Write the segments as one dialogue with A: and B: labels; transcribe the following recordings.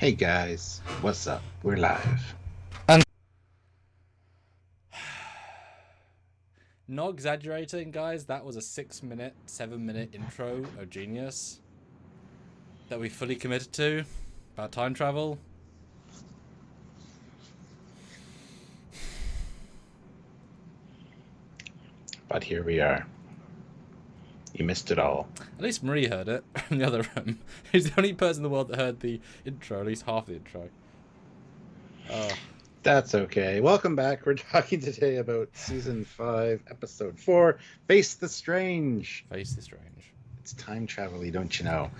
A: Hey guys, what's up? We're live.
B: And not exaggerating, guys, that was a 6-minute, 7-minute intro of Genius that we fully committed to about time travel.
A: But here we are. You missed it all.
B: At least Marie heard it in the other room. She's the only person in the world that heard the intro, at least half the intro.
A: That's okay. Welcome back. We're talking today about Season 5, Episode 4, Face the Strange.
B: Face the Strange.
A: It's time travel-y, don't you know?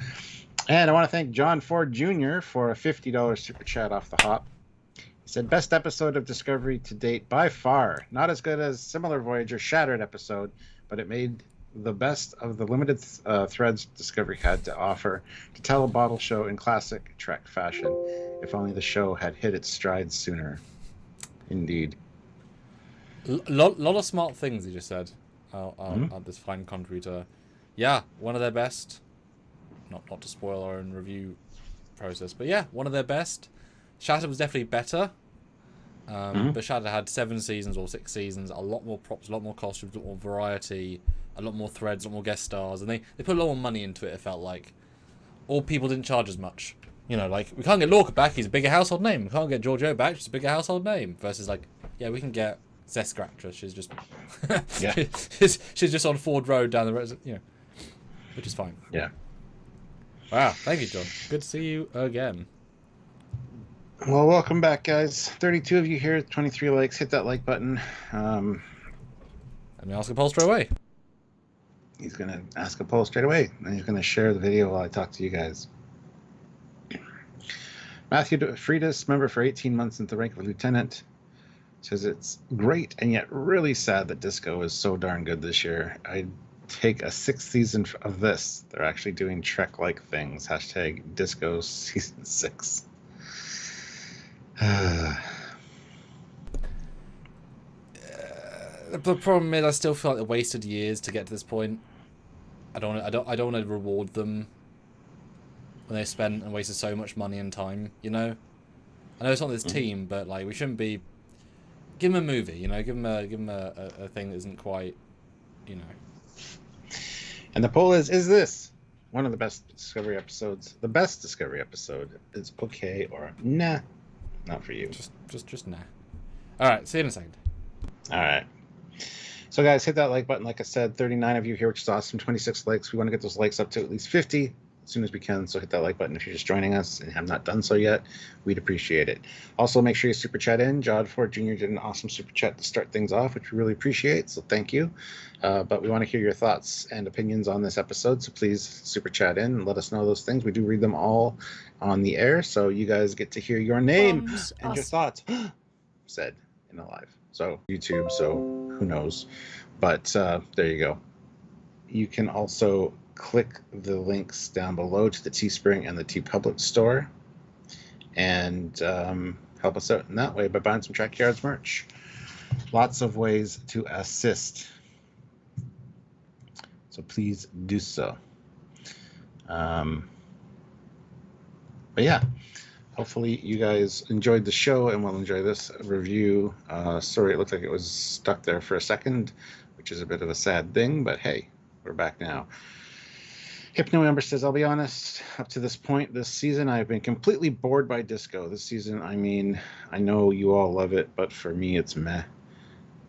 A: And I want to thank John Ford Jr. for a $50 super chat off the hop. He said, best episode of Discovery to date by far. Not as good as similar Voyager Shattered episode, but it made the best of the limited threads Discovery had to offer to tell a bottle show in classic Trek fashion. If only the show had hit its stride sooner. Indeed.
B: Lot of smart things he just said. This fine contributor. Yeah, one of their best. Not to spoil our own review process, but yeah, one of their best. Shattered was definitely better. But Shattered had 7 seasons or 6 seasons, a lot more props, a lot more costumes, a lot more variety, a lot more threads, a lot more guest stars, and they put a lot more money into it, it felt like. All people didn't charge as much. You know, like, we can't get Lorca back, he's a bigger household name. We can't get Giorgio back, she's a bigger household name. Versus, like, yeah, we can get Zeska actress, she's just...
A: Yeah.
B: she's just on Ford Road down the road, you know. Which is fine.
A: Yeah.
B: Wow, thank you, John. Good to see you again.
A: Well, welcome back, guys. 32 of you here, 23 likes. Hit that like button.
B: Let me ask a poll straight away.
A: He's going to ask a poll straight away, and he's going to share the video while I talk to you guys. Matthew Freitas, member for 18 months into the rank of lieutenant, says it's great and yet really sad that Disco is so darn good this year. I'd take a 6th season of this. They're actually doing Trek-like things. Hashtag Disco Season 6.
B: The problem is, I still feel like they wasted years to get to this point. I don't want to reward them when they spent and wasted so much money and time. You know, I know it's not this team, but like we shouldn't be. Give them a movie, you know. Give them a thing that isn't quite, you know.
A: And the poll is this one of the best Discovery episodes? The best Discovery episode is okay or nah, not for you.
B: Just nah. All right, see you in a second.
A: All right. So guys, hit that like button. Like I said, 39 of you here, which is awesome. 26 likes. We want to get those likes up to at least 50 as soon as we can. So hit that like button if you're just joining us and have not done so yet. We'd appreciate it. Also, make sure you super chat in. John Ford Jr. did an awesome super chat to start things off, which we really appreciate. So thank you. But we want to hear your thoughts and opinions on this episode. So please super chat in and let us know those things. We do read them all on the air. So you guys get to hear your name and your thoughts said in a live. So YouTube, so who knows, but there you go. You can also click the links down below to the Teespring and the TeePublic store and help us out in that way by buying some Trekyards merch. Lots of ways to assist, so please do so. But yeah, hopefully you guys enjoyed the show and will enjoy this review. Sorry, it looked like it was stuck there for a second, which is a bit of a sad thing, but hey, we're back now. Hypno Ember says, I'll be honest, up to this point this season, I've been completely bored by Disco. This season, I mean, I know you all love it, but for me, it's meh.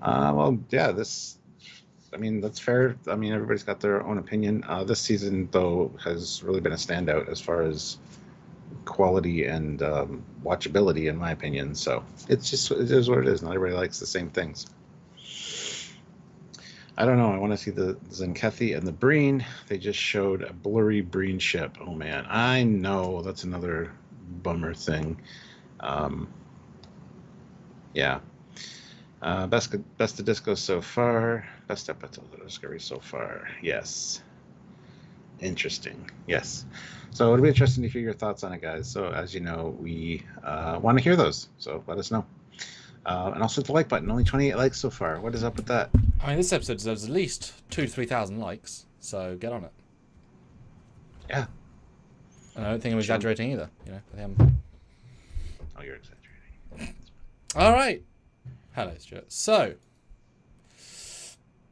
A: Well, yeah, I mean, that's fair. I mean, everybody's got their own opinion. This season, though, has really been a standout as far as quality and watchability, in my opinion. So it is what it is. Not everybody likes the same things. I don't know. I want to see the Zenkethi and the Breen. They just showed a blurry Breen ship. Oh man, I know that's another bummer thing. Yeah. Best of Disco so far. Best episode of Discovery so far. Yes. Interesting. Yes. So it'll be interesting to hear your thoughts on it, guys. So as you know, we want to hear those. So let us know. And also hit the like button. Only 28 likes so far. What is up with that?
B: I mean, this episode deserves at least 2,000 to 3,000 likes. So get on it.
A: Yeah.
B: And I don't think I'm exaggerating either. You know,
A: Oh, you're exaggerating.
B: All right. Hello, Stuart. So,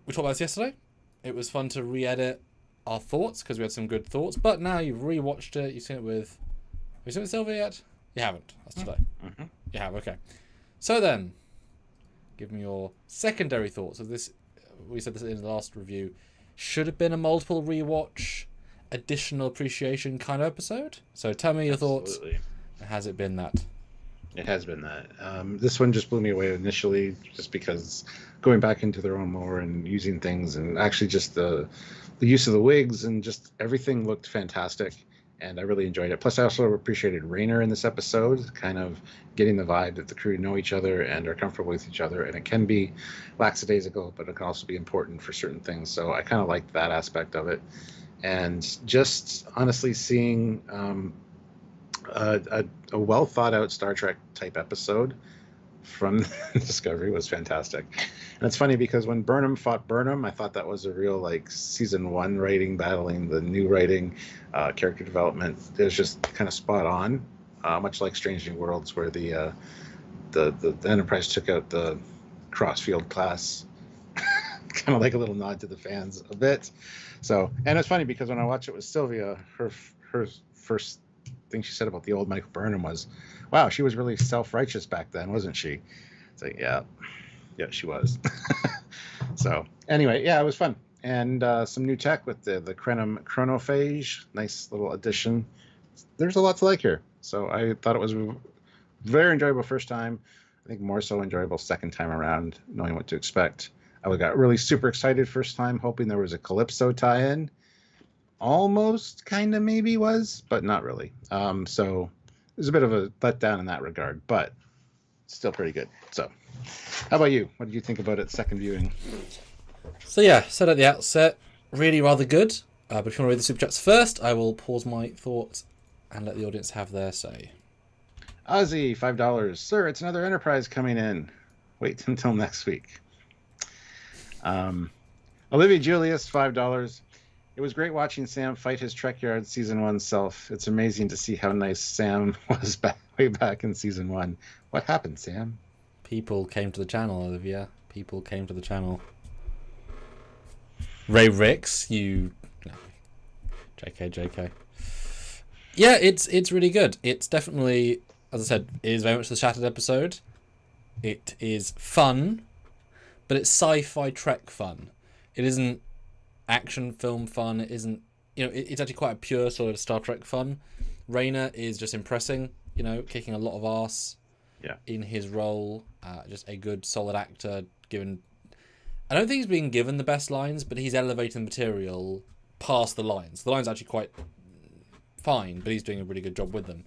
B: we talked about this yesterday. It was fun to re-edit our thoughts because we had some good thoughts. But now you've re-watched it. You've seen it with... Have you seen it with Sylvia yet? You haven't. That's today.
A: Mm-hmm.
B: You have, okay. So then, give me your secondary thoughts of this. We said this in the last review. Should have been a multiple rewatch, additional appreciation kind of episode. So tell me your thoughts. Has it been that?
A: It has been that. This one just blew me away initially, just because going back into their own lore and using things, and actually just the use of the wigs and just everything looked fantastic, and I really enjoyed it. Plus, I also appreciated Raynor in this episode, kind of getting the vibe that the crew know each other and are comfortable with each other, and it can be lackadaisical, but it can also be important for certain things. So I kind of liked that aspect of it, and just honestly seeing a well thought out Star Trek type episode from Discovery was fantastic. And it's funny because when Burnham fought Burnham, I thought that was a real like season 1 writing battling the new writing, character development. It was just kind of spot on, much like Strange New Worlds, where the Enterprise took out the Crossfield class, kind of like a little nod to the fans a bit. So, and it's funny because when I watched it with Sylvia, her first thing she said about the old Michael Burnham was, wow, she was really self-righteous back then, wasn't she? It's like, yeah, she was. So anyway, yeah, it was fun. And some new tech with the chronophage, nice little addition. There's a lot to like here. So I thought it was very enjoyable first time. I think more so enjoyable second time around, knowing what to expect. I got really super excited first time, hoping there was a Calypso tie-in. Almost kind of maybe was, but not really. So there's a bit of a letdown in that regard, but still pretty good. So how about you? What did you think about it second viewing?
B: So yeah, said at the outset, really rather good. But if you want to read the super chats first, I will pause my thoughts and let the audience have their say.
A: Ozzy, $5. Sir, it's another Enterprise coming in. Wait until next week. Olivia Julius, $5. It was great watching Sam fight his Trekyard Season 1 self. It's amazing to see how nice Sam was way back in Season 1. What happened, Sam?
B: People came to the channel, Olivia. People came to the channel. Ray Ricks, you... No. JK. Yeah, it's really good. It's definitely, as I said, it is very much the Shattered episode. It is fun, but it's sci-fi Trek fun. It isn't action film fun. It isn't, it's actually quite a pure sort of Star Trek fun. Raynor is just impressing, kicking a lot of arse in his role. Just a good solid actor given. I don't think he's being given the best lines, but he's elevating the material past the lines. The lines are actually quite fine, but he's doing a really good job with them.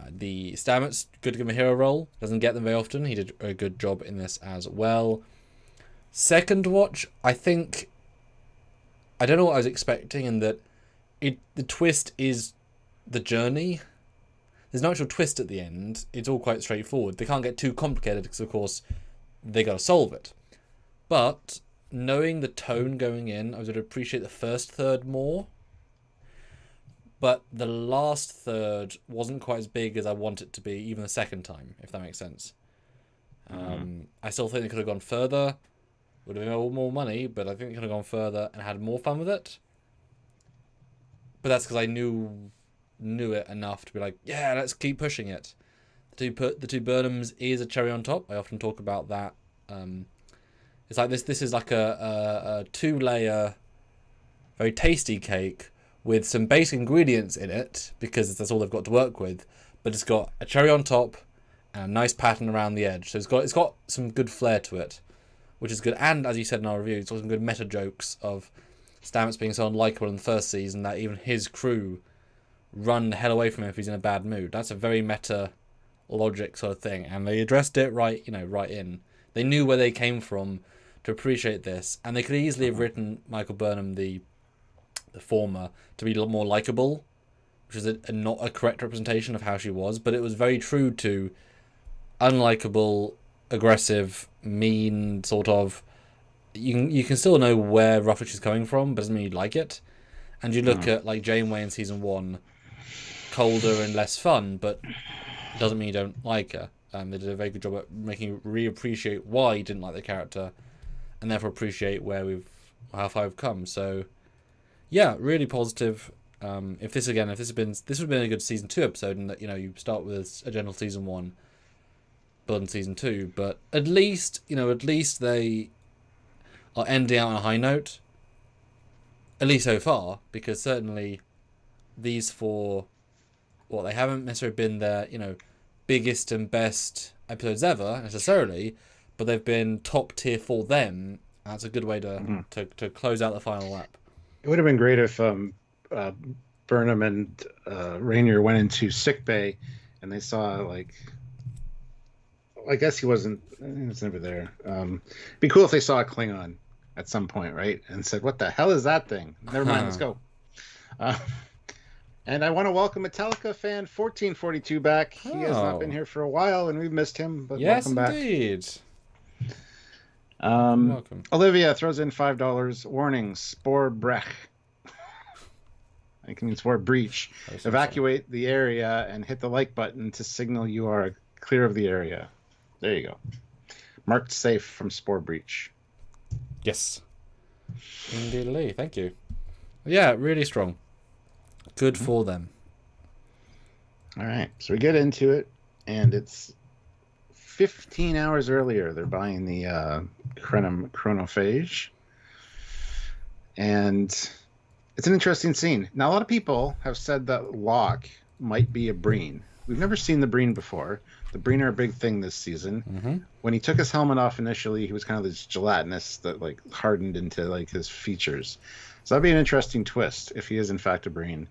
B: The Stamets, good to give him a hero role. Doesn't get them very often. He did a good job in this as well. Second watch, I think, I don't know what I was expecting, in that the twist is the journey. There's no actual twist at the end. It's all quite straightforward. They can't get too complicated because, of course, they got to solve it. But knowing the tone going in, I was going to appreciate the first third more. But the last third wasn't quite as big as I want it to be, even the second time, if that makes sense. I still think they could have gone further. Would have been more money, but I think they could have gone further and had more fun with it. But that's because I knew it enough to be like, yeah, let's keep pushing it. The two Burnhams is a cherry on top. I often talk about that. It's like this is like a 2-layer, very tasty cake with some basic ingredients in it, because that's all they've got to work with. But it's got a cherry on top and a nice pattern around the edge. So it's got some good flair to it, which is good. And as you said in our review, it's got some good meta jokes of Stamets being so unlikable in the first season that even his crew run the hell away from him if he's in a bad mood. That's a very meta logic sort of thing, and they addressed it right in. They knew where they came from to appreciate this, and they could easily have written Michael Burnham, the former, to be a lot more likable, which is not a correct representation of how she was, but it was very true to unlikable, aggressive, mean, sort of. You can still know where roughly she's coming from, but doesn't mean you like it. And you look at like Janeway in season 1, colder and less fun, but doesn't mean you don't like her. They did a very good job at making you reappreciate why you didn't like the character, and therefore appreciate how far we've come. So, yeah, really positive. If this would have been a good season 2 episode, and that you start with a gentle season 1, build in season 2, but at least they are ending out on a high note. At least so far, because certainly these 4, they haven't necessarily been their biggest and best episodes ever necessarily, but they've been top tier for them. That's a good way to close out the final lap.
A: It would have been great if Burnham and Rainier went into sickbay and they saw I guess he was never there. It'd be cool if they saw a Klingon at some point, right? And said, "What the hell is that thing?" Never mind, let's go. And I want to welcome Metallica fan 1442 back. He has not been here for a while, and we've missed him, but welcome back.
B: Yes, indeed. Welcome.
A: Olivia throws in $5. Warning, spore brech. I think it means spore breach. Evacuate the area and hit the like button to signal you are clear of the area. There you go. Marked safe from spore breach.
B: Yes. Indeed. Thank you. Yeah, really strong. Good for them.
A: All right, so we get into it, and it's 15 hours earlier. They're buying the chronophage, and it's an interesting scene. Now, a lot of people have said that Locke might be a Breen. We've never seen the Breen before. The Breen are a big thing this season.
B: Mm-hmm.
A: When he took his helmet off initially, he was kind of this gelatinous that hardened into his features. So that'd be an interesting twist if he is in fact a Breen.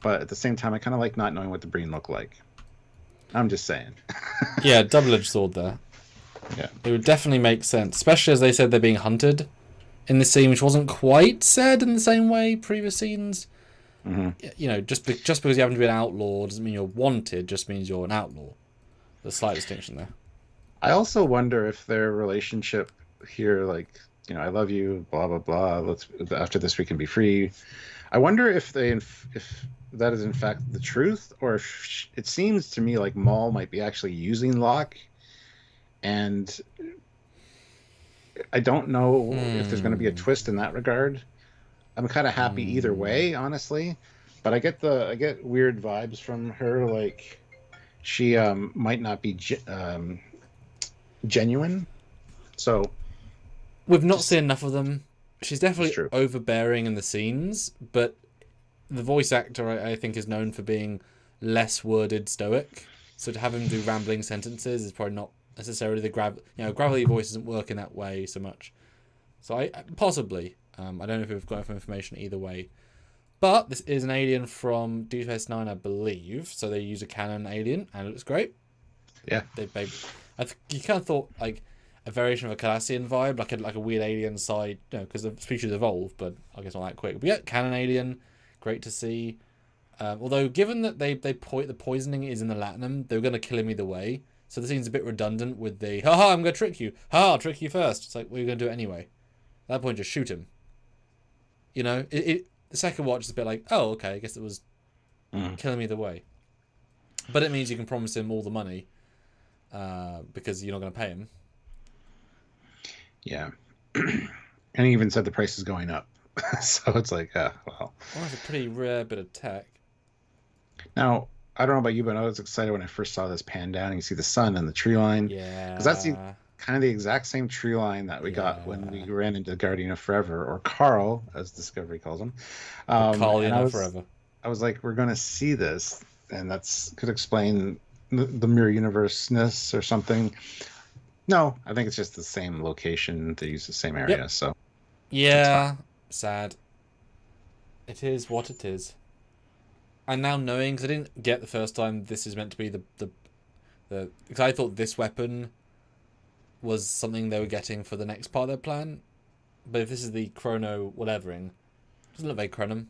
A: But at the same time, I kind of like not knowing what the Breen look like. I'm just saying.
B: Yeah, double-edged sword there.
A: Yeah.
B: It would definitely make sense, especially as they said they're being hunted in this scene, which wasn't quite said in the same way previous scenes.
A: Mm-hmm.
B: Just because you happen to be an outlaw doesn't mean you're wanted, just means you're an outlaw. There's a slight distinction there.
A: I also wonder if their relationship here, I love you, blah, blah, blah, after this we can be free. I wonder if that is in fact the truth, or if it seems to me like Maul might be actually using Locke, and I don't know if there's going to be a twist in that regard. I'm kind of happy either way, honestly, but I get weird vibes from her, she might not be genuine. So
B: we've not seen enough of them. She's definitely overbearing in the scenes, but the voice actor, I think, is known for being less worded, stoic. So to have him do rambling sentences is probably not necessarily the gravelly voice doesn't work in that way so much. So I possibly, I don't know if we've got enough information either way, but this is an alien from Deep Space Nine, I believe. So they use a canon alien, and it looks great.
A: Yeah,
B: you kind of thought a variation of a Cardassian vibe, like a weird alien side, because the species evolved, but I guess not that quick. But yeah, canon alien, great to see. Although, given that the poisoning is in the latinum, they were going to kill him either way. So the scene's a bit redundant with the "ha, I'm going to trick you. Ha, I'll trick you first." It's we're going to do it anyway. At that point, just shoot him. The second watch is a bit oh, okay, I guess it was kill him either way. But it means you can promise him all the money because you're not going to pay him.
A: Yeah. And he even said the price is going up. So it's well.
B: Well, that's a pretty rare bit of tech.
A: Now, I don't know about you, but I was excited when I first saw this pan down and you see the sun and the tree line.
B: Yeah.
A: Because that's kind of the exact same tree line that we got when we ran into Guardian of Forever, or Carl, as Discovery calls him.
B: Guardian of Forever.
A: I was like, we're going to see this, and could explain the mirror universe-ness or something. No, I think it's just the same location. They use the same area,
B: Yep.
A: so...
B: Yeah, sad. It is what it is. And now knowing, because I didn't get the first time this is meant to be the because I thought this weapon was something they were getting for the next part of their plan. But if this is the chrono whatevering, it doesn't look very chronom.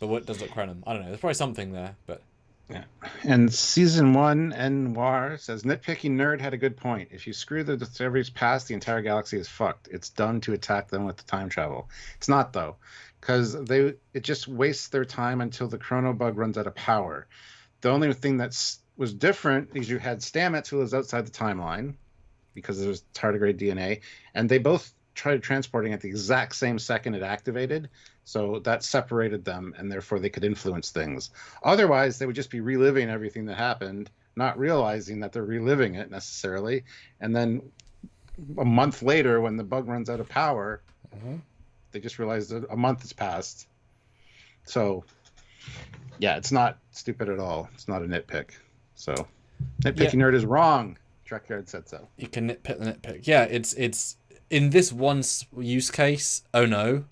B: But what does look chronom? I don't know. There's probably something there, but...
A: Yeah. And season 1, Noir says, nitpicking nerd had a good point. If you screw the discoveries past, the entire galaxy is fucked. It's done to attack them with the time travel. It's not, though, because it just wastes their time until the chrono bug runs out of power. The only thing that's was different is you had Stamets, who lives outside the timeline because there's tardigrade DNA, and they both tried transporting at the exact same second it activated. So that separated them, and therefore they could influence things. Otherwise, they would just be reliving everything that happened, not realizing that they're reliving it necessarily. And then a month later, when the bug runs out of power, they just realize that a month has passed. So, yeah, it's not stupid at all. It's not a nitpick. So, nitpicking nerd is wrong. Trekyard said so.
B: You can nitpick the nitpick. Yeah, it's in this one use case. Oh no,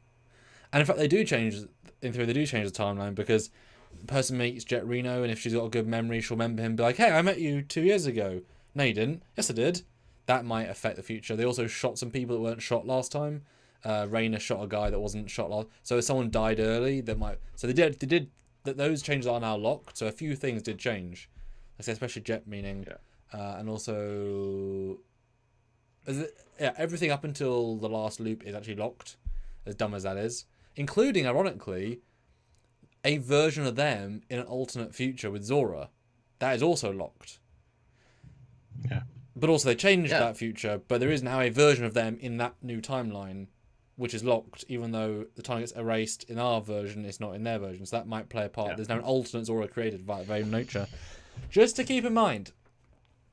B: and in fact they do change. In theory, they do change the timeline because the person meets Jet Reno, and if she's got a good memory, she'll remember him. Be like, "Hey, I met you 2 years ago." No, you didn't. Yes, I did. That might affect the future. They also shot some people that weren't shot last time. Rayner shot a guy that wasn't shot last. So if someone died early, that might. So they did. That those changes are now locked. So a few things did change. I say especially Jet meaning, and also, everything up until the last loop is actually locked. As dumb as that is, including ironically, a version of them in an alternate future with Zora, that is also locked.
A: Yeah.
B: But also they changed that future, but there is now a version of them in that new timeline, which is locked, even though the time gets erased in our version, it's not in their version. So that might play a part. Yeah. There's now an alternate Zora created by very nature. Just to keep in mind.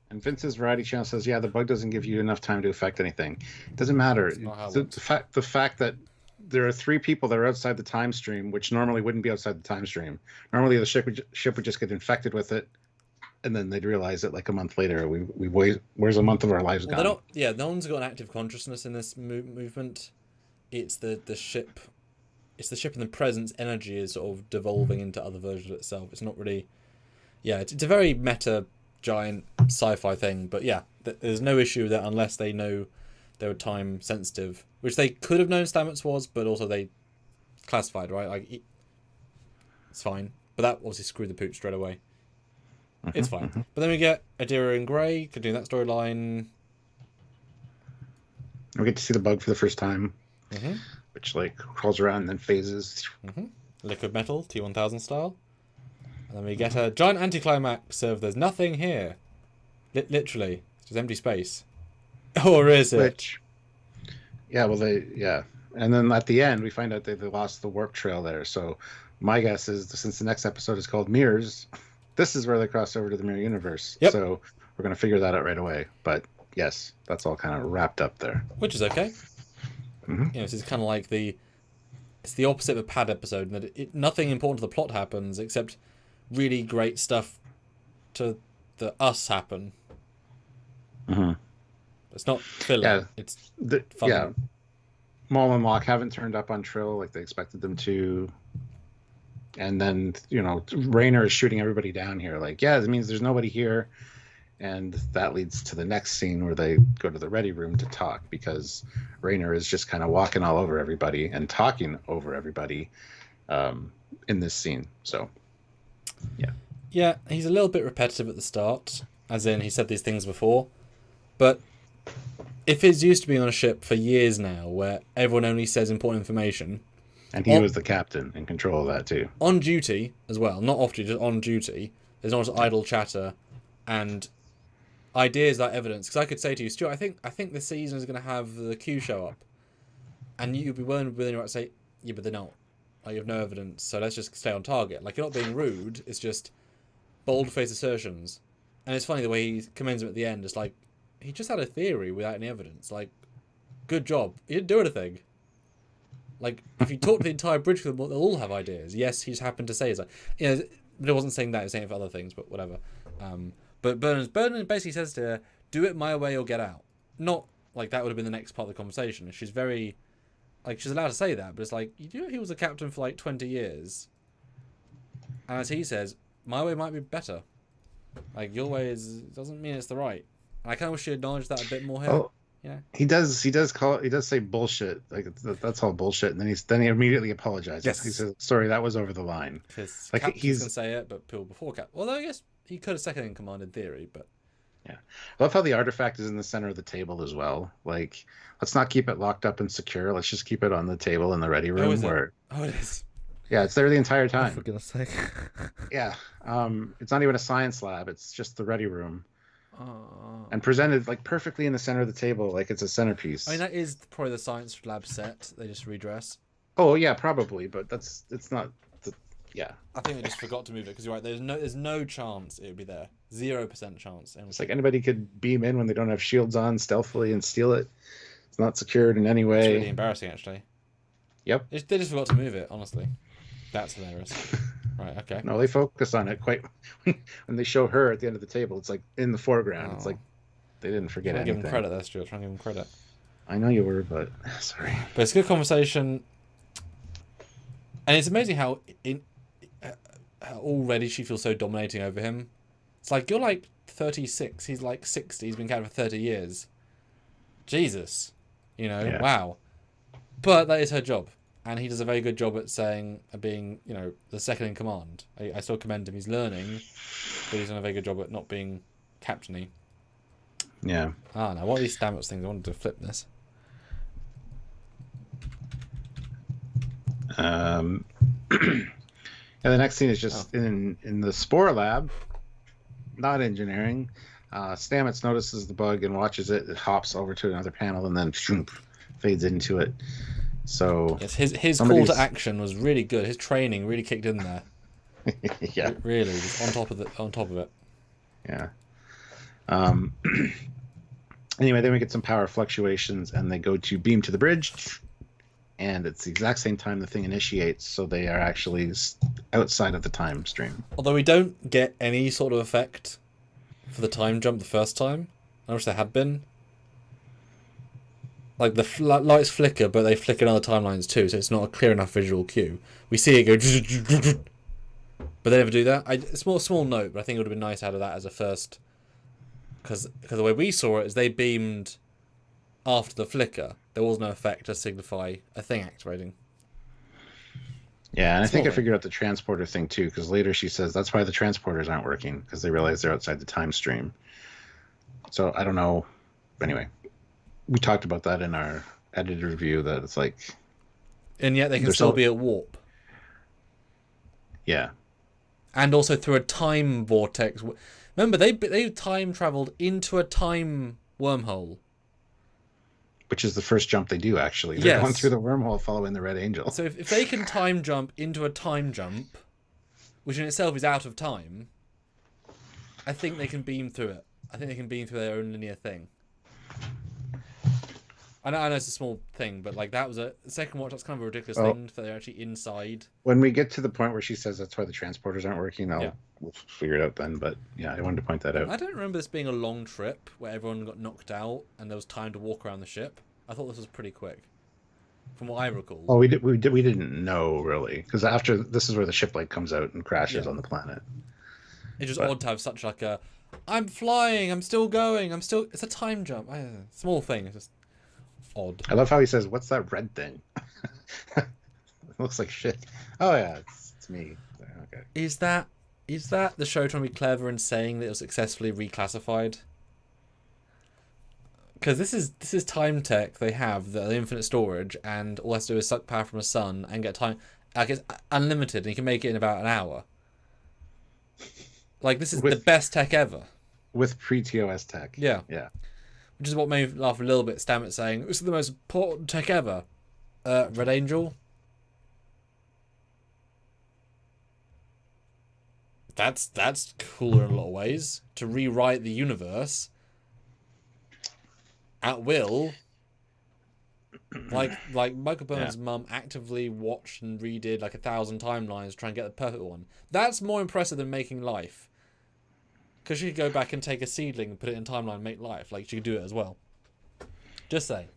A: And Vince's Variety Channel says, yeah, the bug doesn't give you enough time to affect anything. It doesn't matter. The fact that there are 3 people that are outside the time stream, which normally wouldn't be outside the time stream. Normally the ship would just get infected with it, and then they'd realize it like a month later. Where's a month of our lives gone?
B: No one's got an active consciousness in this movement. It's the ship. It's the ship in the presence. Energy is sort of devolving into other versions of itself. It's not really... Yeah, it's a very meta, giant sci-fi thing. But yeah, there's no issue with that unless they know they were time sensitive, which they could have known Stamets was, but also they classified, right? Like, it's fine. But that obviously screwed the pooch straight away. It's fine. But then we get Adira and Grey, continue that storyline.
A: We get to see the bug for the first time, which like crawls around and then phases.
B: Liquid metal, T-1000 style. And then we get a giant anticlimax of there's nothing here. Literally. It's just empty space. Or is it? And then at the end, we find out they lost the warp trail there. So my guess is, since the next episode is called Mirrors, this is where they cross over to the Mirror Universe. Yep. So we're going to figure that out right away. But yes, that's all kind of wrapped up there. Which is okay. This is kind of like it's the opposite of a pad episode, in that nothing important to the plot happens except really great stuff to the us happen. It's not filler. Yeah, it's fun. Yeah. Maul and Locke haven't turned up on Trill like they expected them to. And then, Rayner is shooting everybody down here. Like, yeah, that means there's nobody here. And that leads to the next scene where they go to the ready room to talk, because Rayner is just kind of walking all over everybody and talking over everybody in this scene. So, yeah. Yeah, he's a little bit repetitive at the start, as in he said these things before. But if he's used to being on a ship for years now, where everyone only says important information... And he was the captain in control of that too. On duty as well, not off duty, just on duty. There's not just idle chatter and ideas like evidence. Because I could say to you, Stuart, I think this season is going to have the Q show up, and you'd be willing to say, yeah, but they're not. Like, you have no evidence, so let's just stay on target. Like, you're not being rude. It's just bold-faced assertions. And it's funny the way he commends him at the end. It's like, he just had a theory without any evidence. Like, good job. He didn't do anything. Like, if you talk to the entire bridge crew, they'll all have ideas. Yes, he just happened to say it. But it wasn't saying that. He was saying it for other things, but whatever. But Burnham basically says to her, do it my way or get out. Not like that would have been the next part of the conversation. She's very... Like, she's allowed to say that, but it's like, you know, he was a captain for like 20 years. And as he says, my way might be better. Like, your way doesn't mean it's the right. And I kind of wish she acknowledged that a bit more here. Oh. Yeah. He does say bullshit. Like, that's all bullshit. And then he immediately apologizes. Yes. He says, sorry, that was over the line. Because like, he's going to say it, but people before Cap. Although I guess he could have second in command in theory, but... Yeah. I love how the artifact is in the center of the table as well. Like, let's not keep it locked up and secure. Let's just keep it on the table in the ready room. It is.
A: Yeah, it's there the entire
B: Oh,
A: time.
B: for goodness sake.
A: Yeah. It's not even a science lab. It's just the ready room.
B: Oh.
A: And presented like perfectly in the center of the table, like it's a
B: I mean,
A: centerpiece.
B: that is probably the science lab set. They just redress.
A: Oh yeah, probably, but it's not. Yeah,
B: I think they just forgot to move it because you're right. There's no chance it would be there. 0% chance.
A: it's like anybody could beam in when they don't have shields on stealthily and steal it. It's not secured in any
B: It's really
A: way.
B: embarrassing, actually.
A: Yep.
B: They just forgot to move it. Honestly, that's hilarious. Right. Okay.
A: No, they focus on it quite when they show her at the end of the table. It's like in the foreground. It's like they didn't forget
B: Trying to give
A: anything.
B: him credit there, Stuart. Trying to give him credit.
A: I know you were, but sorry.
B: But it's a good conversation, and it's amazing how already she feels so dominating over him. It's like you're like 36, he's like 60. He's been captain for 30 years. Jesus,
A: Yeah.
B: wow. But that is her job, and he does a very good job at being, the second in command. I still commend him. He's learning, but he's done a very good job at not being captainy.
A: Yeah.
B: Ah, now what are these stamets things? I wanted to flip this.
A: And the next scene is just in the spore lab, not engineering. Stamets notices the bug and watches it. It hops over to another panel and then fades into it. So
B: yes, his call to action was really good. His training really kicked in there.
A: Yeah,
B: really, just on top of it.
A: Yeah. Anyway, then we get some power fluctuations, and they go to beam to the bridge, and it's the exact same time the thing initiates, so they are actually outside of the time stream.
B: Although we don't get any sort of effect for the time jump the first time. I wish there had been. Like, the lights flicker, but they flicker in other timelines too, so it's not a clear enough visual cue. We see it go... But they never do that. It's more small note, but I think it would have been nice out of that as a first... Because the way we saw it is they beamed after the flicker. There was no effect to signify a thing activating.
A: Yeah, and I think I figured out the transporter thing too, because later she says that's why the transporters aren't working, because they realize they're outside the time stream. So I don't know. Anyway, we talked about that in our edited review, that it's like...
B: And yet they can still be at warp.
A: Yeah.
B: And also through a time vortex. Remember, they time traveled into a time wormhole.
A: Which is the first jump they do, actually. They're going through the wormhole following the Red Angel.
B: So if they can time jump into a time jump, which in itself is out of time, I think they can beam through it. I think they can beam through their own linear thing. I know it's a small thing, but like that was a second watch. That's kind of a ridiculous thing that they're actually inside.
A: When we get to the point where she says that's why the transporters aren't working, we'll figure it out then. But yeah, I wanted to point that out.
B: I don't remember this being a long trip where everyone got knocked out and there was time to walk around the ship. I thought this was pretty quick, from what I recall.
A: Oh, we didn't know really, because after this is where the ship like comes out and crashes on the planet.
B: It's just odd to have such like a, I'm flying, I'm still going, it's a time jump. Small thing. It's just odd.
A: I love how he says, "What's that red thing?" It looks like shit. Oh yeah, it's me. Okay.
B: Is that the show trying to be clever and saying that it was successfully reclassified? Because this is time tech they have, the infinite storage, and all it has to do is suck power from a sun and get time. Like, it's unlimited, and you can make it in about an hour. Like, this is the best tech ever.
A: With pre-TOS tech.
B: Yeah.
A: Yeah.
B: Which is what made me laugh a little bit. Stamets saying, "This is the most important tech ever." Red Angel. That's cooler in a lot of ways. To rewrite the universe at will. Like Michael Burnham's mum actively watched and redid like 1,000 timelines to try and get the perfect one. That's more impressive than making life. Because she could go back and take a seedling and put it in timeline and make life. Like, she could do it as well. Just say.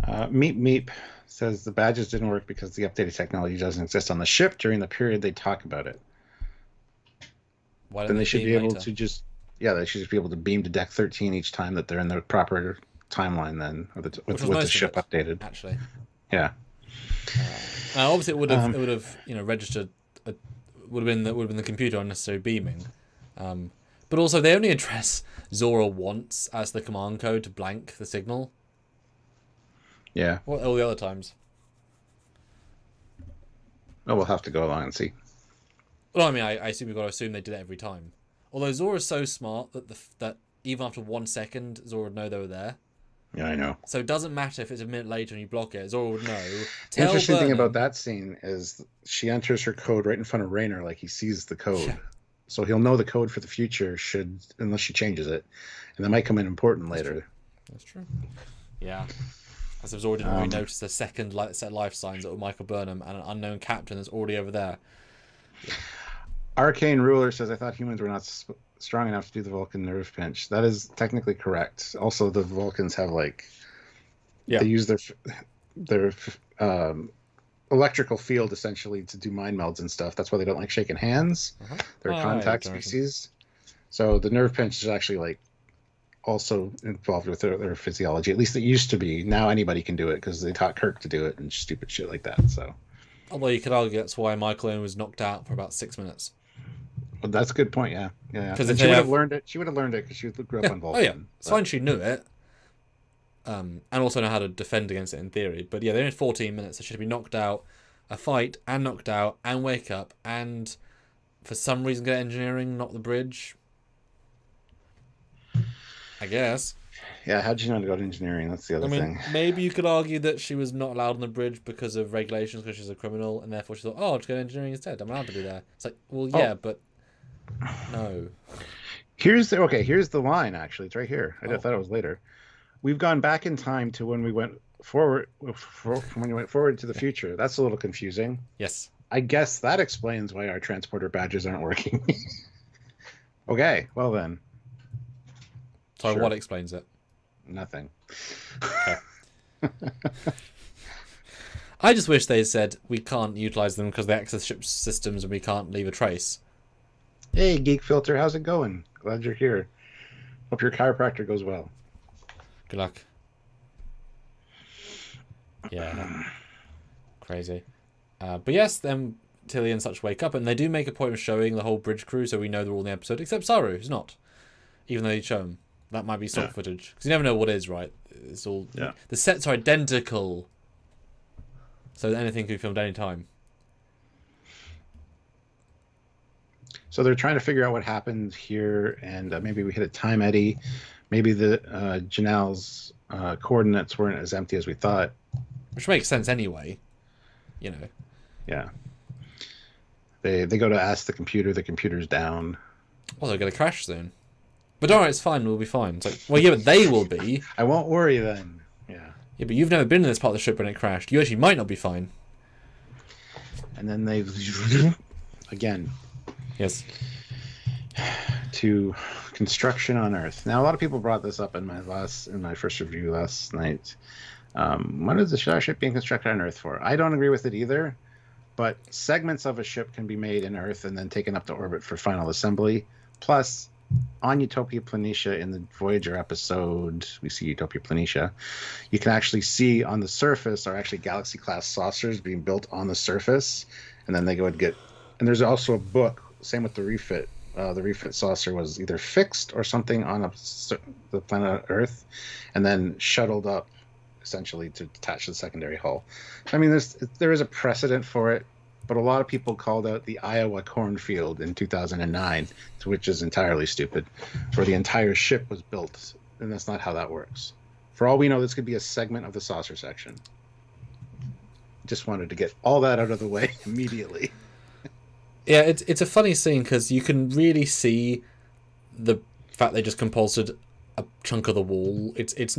A: Meep says the badges didn't work because the updated technology doesn't exist on the ship during the period they talk about it. Then they should be able to just... Yeah, they should just be able to beam to Deck 13 each time that they're in the proper timeline then, or with the ship updated.
B: Actually.
A: Yeah.
B: Obviously, it would have registered... would have been the computer unnecessary beaming. But also, they only address Zora once as the command code to blank the signal.
A: Yeah.
B: What all the other times?
A: Well, we'll have to go along and see.
B: Well, I mean, I assume we've got to assume they did it every time. Although Zora's so smart that even after 1 second, Zora would know they were there.
A: Yeah, I know.
B: So it doesn't matter if it's a minute later and you block it. Zora would know.
A: The interesting thing about that scene is she enters her code right in front of Raynor, like he sees the code. Yeah. So he'll know the code for the future unless she changes it. And that might come in important later.
B: That's true. Yeah. As if Zora didn't really notice the second set life signs that were Michael Burnham and an unknown captain that's already over there. Yeah.
A: Arcane Ruler says, I thought humans were not strong enough to do the Vulcan nerve pinch. That is technically correct. Also, the Vulcans have they use their electrical field essentially to do mind melds and stuff. That's why they don't like shaking hands. They're a contact species. So the nerve pinch is actually also involved with their physiology. At least it used to be. Now anybody can do it because they taught Kirk to do it and stupid shit like that. So,
B: although you could argue that's why Michael was knocked out for about 6 minutes.
A: Well, that's a good point. Yeah. Because
B: if
A: she would have learned it. She would have learned it because she grew up on Vulcan.
B: Oh yeah, it's fine. She knew it, and also know how to defend against it in theory. But yeah, they only had 14 minutes. So she'd be knocked out, a fight, and knocked out, and wake up, and for some reason get engineering, not the bridge. I guess.
A: Yeah, how'd you know to go to engineering? That's the other thing.
B: Maybe you could argue that she was not allowed on the bridge because of regulations, because she's a criminal, and therefore she thought, I'll just go to engineering instead. I'm allowed to be there. It's like, well, yeah, but no.
A: Here's the line, actually. It's right here. I thought it was later. We've gone back in time to when we went forward, from when you went forward to the future. That's a little confusing.
B: Yes.
A: I guess that explains why our transporter badges aren't working. Okay, well then.
B: So what explains it?
A: Nothing.
B: Okay. I just wish they said we can't utilize them because they access ship systems and we can't leave a trace.
A: Hey, Geek Filter, how's it going? Glad you're here. Hope your chiropractor goes well.
B: Good luck. Yeah. Crazy. But yes, then Tilly and such wake up, and they do make a point of showing the whole bridge crew so we know they're all in the episode, except Saru, who's not. Even though they show him. That might be stock footage. Because you never know what is, right? It's all... Yeah. The sets are identical. So anything can be filmed any time.
A: So they're trying to figure out what happened here, and maybe we hit a time eddy. Maybe the Janelle's coordinates weren't as empty as we thought.
B: Which makes sense anyway. You know.
A: Yeah. They go to ask the computer's down.
B: Well, they're going to crash soon. But alright, it's fine, we'll be fine. It's like, well, yeah, but they will be.
A: I won't worry then. Yeah.
B: Yeah, but you've never been in this part of the ship when it crashed. You actually might not be fine.
A: And then they... Again.
B: Yes.
A: To construction on Earth. Now, a lot of people brought this up in my first review last night. What is the starship being constructed on Earth for? I don't agree with it either, but segments of a ship can be made in Earth and then taken up to orbit for final assembly. Plus, on Utopia Planitia in the Voyager episode, we see Utopia Planitia, you can actually see on the surface are actually Galaxy-class saucers being built on the surface, and then they go and get... And there's also a book, same with the refit. The refit saucer was either fixed or something on the planet Earth, and then shuttled up, essentially, to attach to the secondary hull. I mean, there is a precedent for it, but a lot of people called out the Iowa cornfield in 2009, which is entirely stupid, where the entire ship was built, and that's not how that works. For all we know, this could be a segment of the saucer section. Just wanted to get all that out of the way immediately.
B: Yeah, it's a funny scene because you can really see the fact they just compulsored a chunk of the wall. It's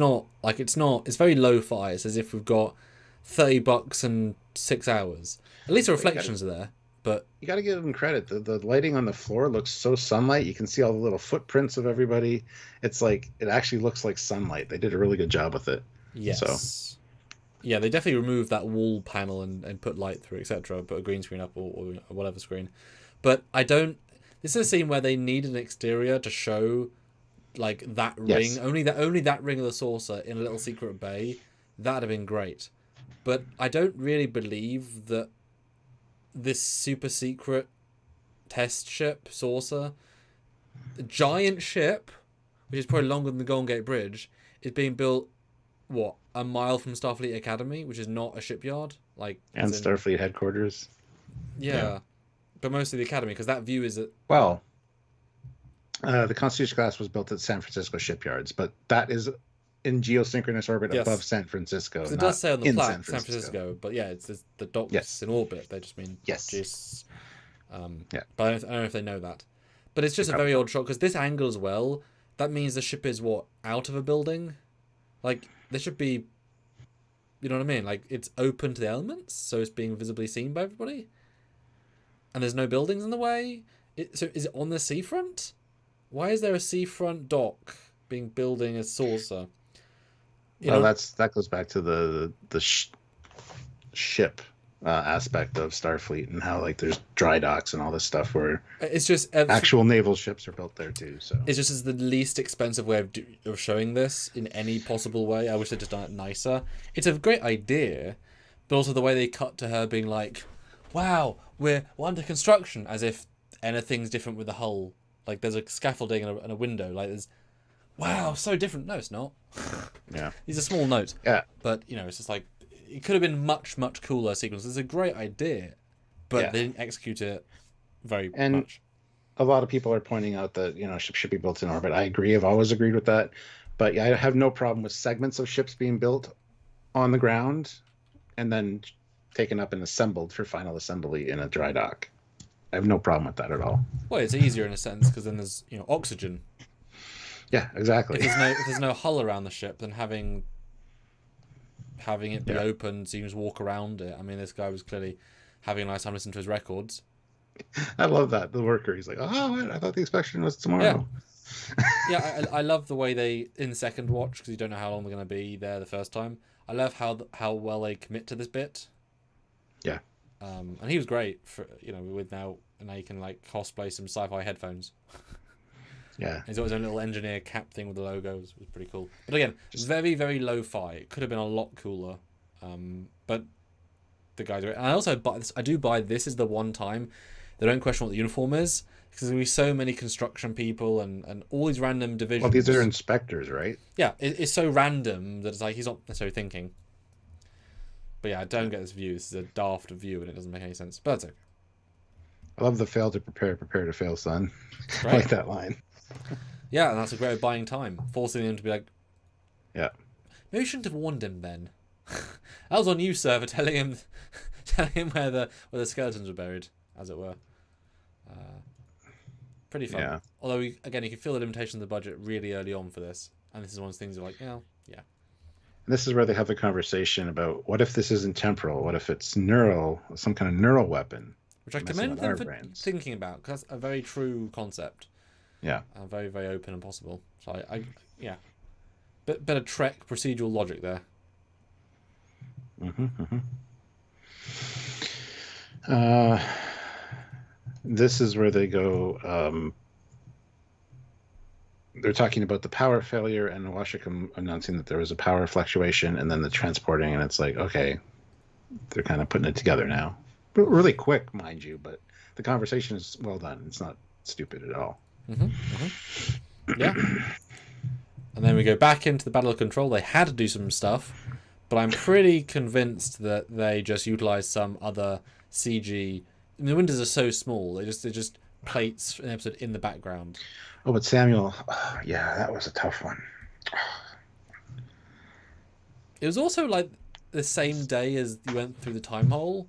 B: very lo-fi. It's as if we've got $30 and 6 hours. At least the reflections are there. But
A: you got to give them credit. The lighting on the floor looks so sunlight. You can see all the little footprints of everybody. It's like it actually looks like sunlight. They did a really good job with it.
B: Yes.
A: So.
B: Yeah, they definitely removed that wall panel and put light through, etc. Put a green screen up or whatever screen. But I don't... This is a scene where they need an exterior to show, like, that ring. Only that ring of the saucer in a little secret bay. That'd have been great. But I don't really believe that this super secret test ship, saucer, giant ship, which is probably longer than the Golden Gate Bridge, is being built... What, a mile from Starfleet Academy, which is not a shipyard, and
A: Starfleet headquarters.
B: Yeah. But mostly the Academy, because that view is at...
A: Well, the Constitution class was built at San Francisco shipyards, but that is in geosynchronous orbit above San Francisco.
B: Because it does say on the plaque San Francisco, but yeah, it's the docks in orbit. They just mean GIS. But I don't know if they know that. But it's just a very odd shot, because this angle as well, that means the ship is, out of a building? Like, there should be... You know what I mean? Like, it's open to the elements, so it's being visibly seen by everybody. And there's no buildings in the way. So is it on the seafront? Why is there a seafront dock building a saucer?
A: That goes back to the ship aspect of Starfleet, and how like there's dry docks and all this stuff where
B: it's just
A: actual naval ships are built there too. So
B: it's just as the least expensive way of showing this in any possible way. I wish they'd just done it nicer. It's a great idea, but also the way they cut to her being like, "Wow, we're under construction," as if anything's different with the hull. Like there's a scaffolding and a window. Like there's, wow, so different. No, it's not.
A: Yeah,
B: these are small notes.
A: Yeah,
B: but it's just like it could have been much cooler sequence. It's a great idea, but they didn't execute it very much.
A: A lot of people are pointing out that ships should be built in orbit. I agree. I've always agreed with that. But I have no problem with segments of ships being built on the ground and then taken up and assembled for final assembly in a dry dock. I have no problem with that at all. Well,
B: it's easier in a sense because then there's oxygen.
A: Yeah, exactly.
B: If there's no hull around the ship, then having it be open so you can just walk around it. I mean, this guy was clearly having a nice time listening to his records.
A: I love that. The worker, he's like, "Oh, I thought the inspection was tomorrow."
B: Yeah, I love the way they in the second watch, because you don't know how long they're going to be there the first time. I love how well they commit to this bit.
A: Yeah.
B: And he was great for with now you can like cosplay some sci-fi headphones.
A: Yeah,
B: he's got his own little engineer cap thing with the logo. It was pretty cool. But again, just very very lo-fi. It could have been a lot cooler. But the guys are. And I also buy this is the one time they don't question what the uniform is, because there'll be so many construction people and all these random divisions.
A: Well, these are inspectors, right?
B: Yeah, it's so random that it's like he's not necessarily thinking. But yeah, I don't get this view. This is a daft view, and it doesn't make any sense. But that's okay.
A: I love the fail to prepare to fail, son. I like that line.
B: Yeah, and that's a great way of buying time, forcing him to be like,
A: yeah.
B: Maybe you shouldn't have warned him then. That was on you, sir, for telling him where the skeletons were buried, as it were. Pretty fun. Yeah. Although again, you can feel the limitation of the budget really early on for this, and this is one of those things you're like, yeah.
A: This is where they have the conversation about what if this isn't temporal? What if it's some kind of neural weapon?
B: Which I commend them for thinking about, because that's a very true concept.
A: Yeah.
B: Very, very open and possible. So bit of Trek procedural logic there.
A: This is where they go. They're talking about the power failure and Washington announcing that there was a power fluctuation, and then the transporting, and it's like, okay, they're kind of putting it together now. But really quick, mind you, but the conversation is well done. It's not stupid at all.
B: Yeah. And then we go back into the Battle of Control. They had to do some stuff, but I'm pretty convinced that they just utilized some other CG. I mean, the windows are so small. They're just plates an episode in the background.
A: Oh, but Samuel, yeah, that was a tough one.
B: It was also like the same day as you went through the time hole.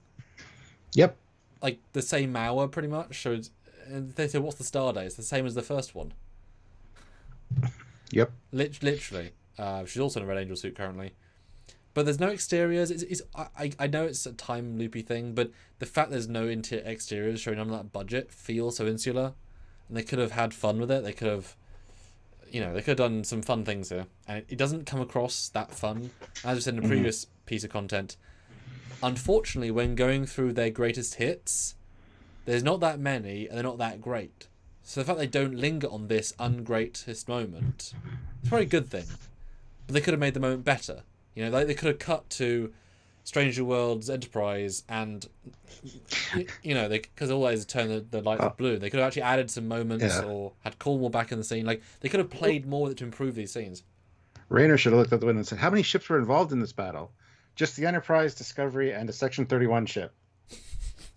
A: Yep.
B: Like the same hour, pretty much. So and they said, "What's the star day?" It's the same as the first one.
A: Yep.
B: Literally. She's also in a Red Angel suit currently. But there's no exteriors. I know it's a time loopy thing, but the fact there's no exteriors showing on that budget feels so insular. And they could have had fun with it. They could have done some fun things here. And it doesn't come across that fun. As I said in a previous piece of content, unfortunately, when going through their greatest hits, there's not that many, and they're not that great. So the fact they don't linger on this ungreatest moment, it's probably a good thing. But they could have made the moment better. They could have cut to Stranger Worlds Enterprise, and because always turn the lights blue. They could have actually added some moments or had Cornwall back in the scene. Like they could have played more with it to improve these scenes.
A: Rayner should have looked out the window and said, "How many ships were involved in this battle?" "Just the Enterprise, Discovery, and a Section 31 ship."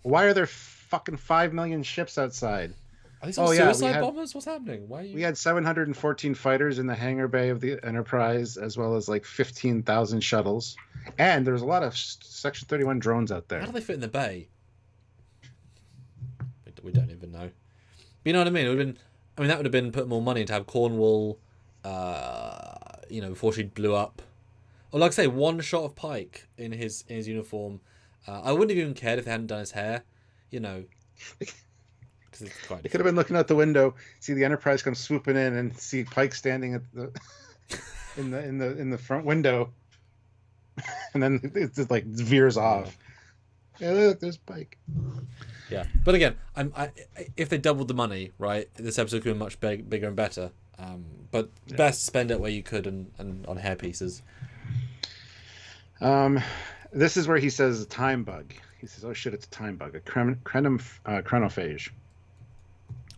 A: Why are there fucking 5 million ships outside?
B: Are these all suicide bombers? What's happening? Why are you...
A: We had 714 fighters in the hangar bay of the Enterprise, as well as like 15,000 shuttles. And there's a lot of Section 31 drones out there.
B: How do they fit in the bay? We don't even know. But you know what I mean? It would have been, I mean, that would have been put more money to have Cornwall, you know, before she blew up. Or like I say, one shot of Pike in his uniform. I wouldn't have even cared if they hadn't done his hair, you know. They could
A: have been looking out the window, see the Enterprise come swooping in, and see Pike standing at the in the front window, and then it just like veers off. Yeah, look, there's Pike.
B: Yeah, but again, if they doubled the money, right, this episode could be much bigger and better. But best spend it where you could and on hair pieces.
A: This is where he says time bug. He says, "Oh shit, it's a time bug, a chronophage."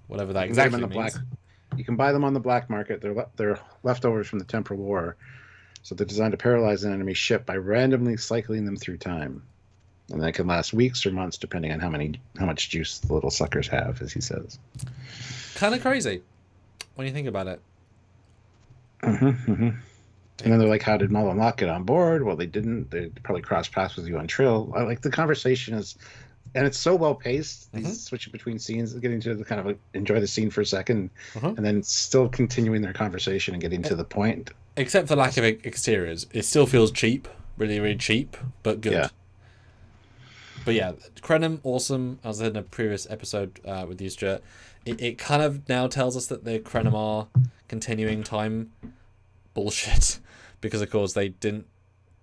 B: Whatever that exactly
A: means. You can buy them on the black market. They're leftovers from the Temporal War, so they're designed to paralyze an enemy ship by randomly cycling them through time, and that can last weeks or months depending on how much juice the little suckers have, as he says.
B: Kind of crazy when you think about it.
A: And then they're like, "How did Mullen Locke get on board?" Well, they didn't. They probably crossed paths with you on Trill. I like the conversation is. And it's so well paced. These switching between scenes, getting to the kind of like enjoy the scene for a second, and then still continuing their conversation and getting to the point.
B: Except for lack of exteriors, it still feels cheap, really, really cheap, but good. Yeah. But yeah, Burnham, awesome. As I said in a previous episode with you, Stuart, it kind of now tells us that the Burnham are continuing time bullshit because of course they didn't,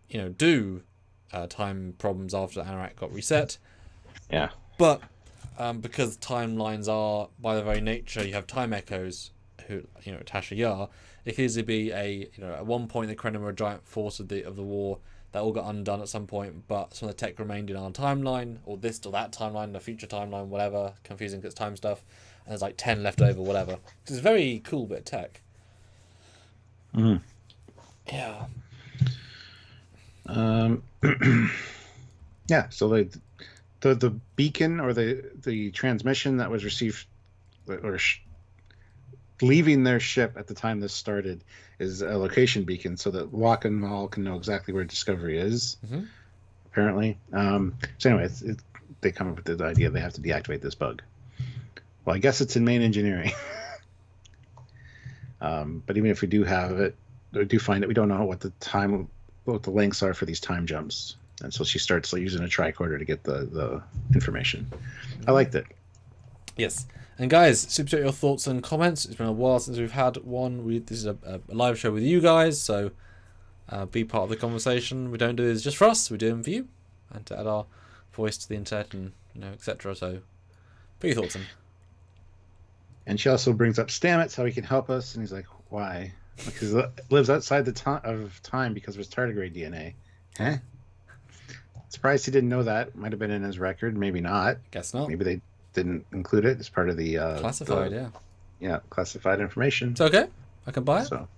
B: you know, do time problems after Anorak got reset.
A: Yeah.
B: But because timelines are, by their very nature, you have time echoes, who, you know, Tasha Yar, it could easily be at one point the Krenim were a giant force of the war that all got undone at some point, but some of the tech remained in our timeline, or this or that timeline, the future timeline, whatever, confusing because it's time stuff, and there's like 10 left over, whatever. It's a very cool bit of tech. Yeah.
A: Yeah, so the beacon or the transmission that was received or leaving their ship at the time this started is a location beacon, so that Locke and Maul can know exactly where Discovery is. Apparently, so anyway, they come up with the idea they have to deactivate this bug. Well, I guess it's in main engineering. But even if we do have it, we do find it, we don't know what the lengths are for these time jumps. And so she starts using a tricorder to get the information. I liked it.
B: Yes. And guys, super chat your thoughts and comments. It's been a while since we've had one. This is a live show with you guys, so be part of the conversation. We don't do this just for us. We do them for you and to add our voice to the internet and etc. So put your thoughts in.
A: And she also brings up Stamets, how he can help us, and he's like, "Why?" Because he lives outside of time because of his tardigrade DNA. Huh? Surprised he didn't know that. Might have been in his record, maybe not.
B: Guess not.
A: Maybe they didn't include it as part of the
B: classified.
A: Yeah, classified information.
B: It's okay. I can buy it.
A: So,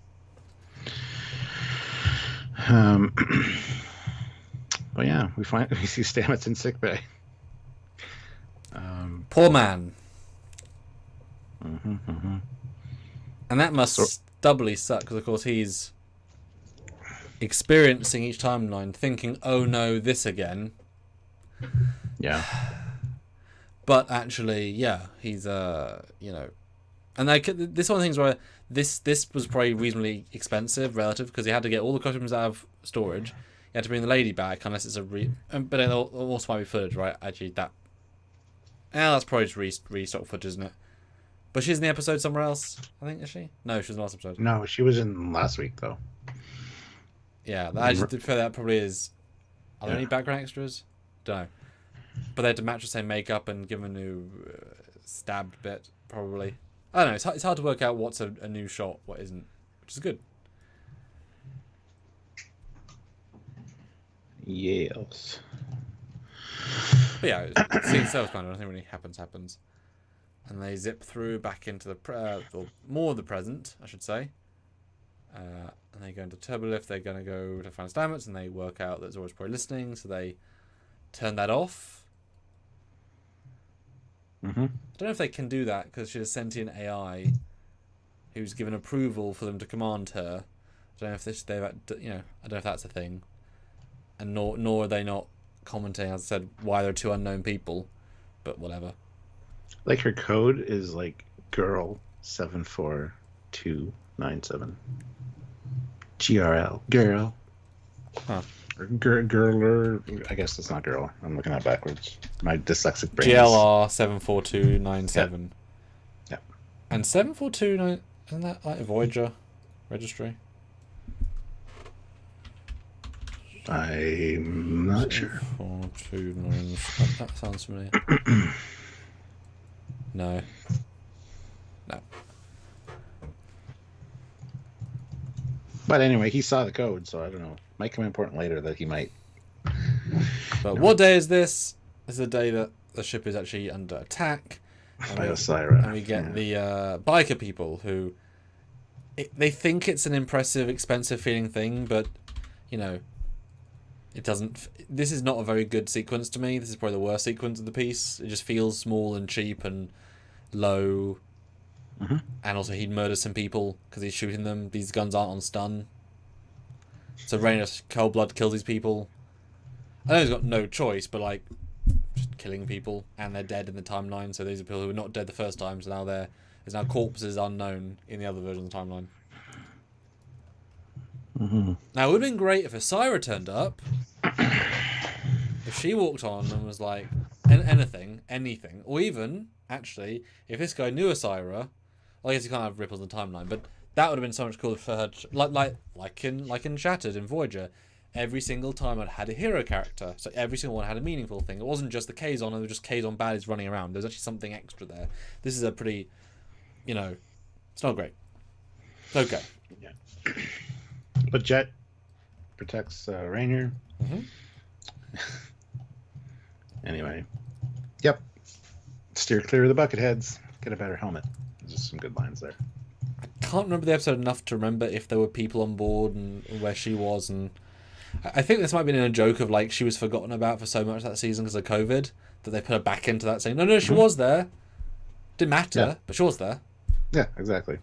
A: but yeah, we see Stamets in sickbay.
B: Poor man. And that must doubly suck because, of course, he's experiencing each timeline, thinking, "Oh no, this again."
A: Yeah.
B: But actually, yeah, he's and like this one of the things where this was probably reasonably expensive relative because he had to get all the costumes out of storage. He had to bring the lady back unless it's but it also might be footage, right? Actually, that's probably just restock footage, isn't it? But she's in the episode somewhere else, I think, is she? No, she was in the last episode.
A: No, she was in last week though.
B: Yeah, I just did feel that probably is. Are there any background extras? Don't know. But they had to match the same makeup and give them a new stabbed bit, probably. I don't know. It's hard to work out what's a new shot, what isn't, which is good.
A: Yes.
B: But yeah, seeing service plan, I don't think really happens. And they zip through back into or more of the present, I should say. And they go into Turbolift, they're going to go to find Stamets, and they work out that Zora's probably listening, so they turn that off.
A: Mm-hmm.
B: I don't know if they can do that because she's a sentient AI who's given approval for them to command her. I don't know if I don't know if that's a thing, and nor are they not commenting, as I said, why there are two unknown people, but whatever.
A: Like her code is like girl 74297. GRL girl.
B: Huh.
A: Girler. I guess it's not girl. I'm looking at backwards. My dyslexic brain.
B: GLR 74297.
A: Yep.
B: And 7429, isn't that like a Voyager registry?
A: I'm not sure.
B: 74297. That sounds familiar. No.
A: But anyway, he saw the code, so I don't know. Might come important later that he might.
B: But what day is this? This is the day that the ship is actually under attack.
A: By Osira.
B: And we get the biker people who... they think it's an impressive, expensive feeling thing, but, you know, it doesn't... This is not a very good sequence to me. This is probably the worst sequence of the piece. It just feels small and cheap and low.
A: Mm-hmm.
B: And also he'd murder some people because he's shooting them. These guns aren't on stun. So Rainer cold blood kills these people. I know he's got no choice, but like just killing people, and they're dead in the timeline. So these are people who were not dead the first time, so now there's now corpses unknown in the other version of the timeline.
A: Mm-hmm.
B: Now it would have been great if Osira turned up. If she walked on and was like anything, or even actually if this guy knew Osira. Well, I guess you can't have ripples in the timeline, but that would have been so much cooler for her. Like in Shattered in Voyager, every single time I'd had a hero character, so every single one had a meaningful thing. It wasn't just the Kazon, it was just Kazon baddies running around. There was actually something extra there. This is a pretty, it's not great. It's okay.
A: Yeah. But Jet protects Rainier.
B: Mm-hmm.
A: Anyway, yep. Steer clear of the bucket heads. Get a better helmet. Just some good lines there.
B: I can't remember the episode enough to remember if there were people on board and where she was, and I think this might have been in a joke of like she was forgotten about for so much that season because of COVID that they put her back into that saying no she was there, didn't matter, but she was there.
A: Yeah, exactly.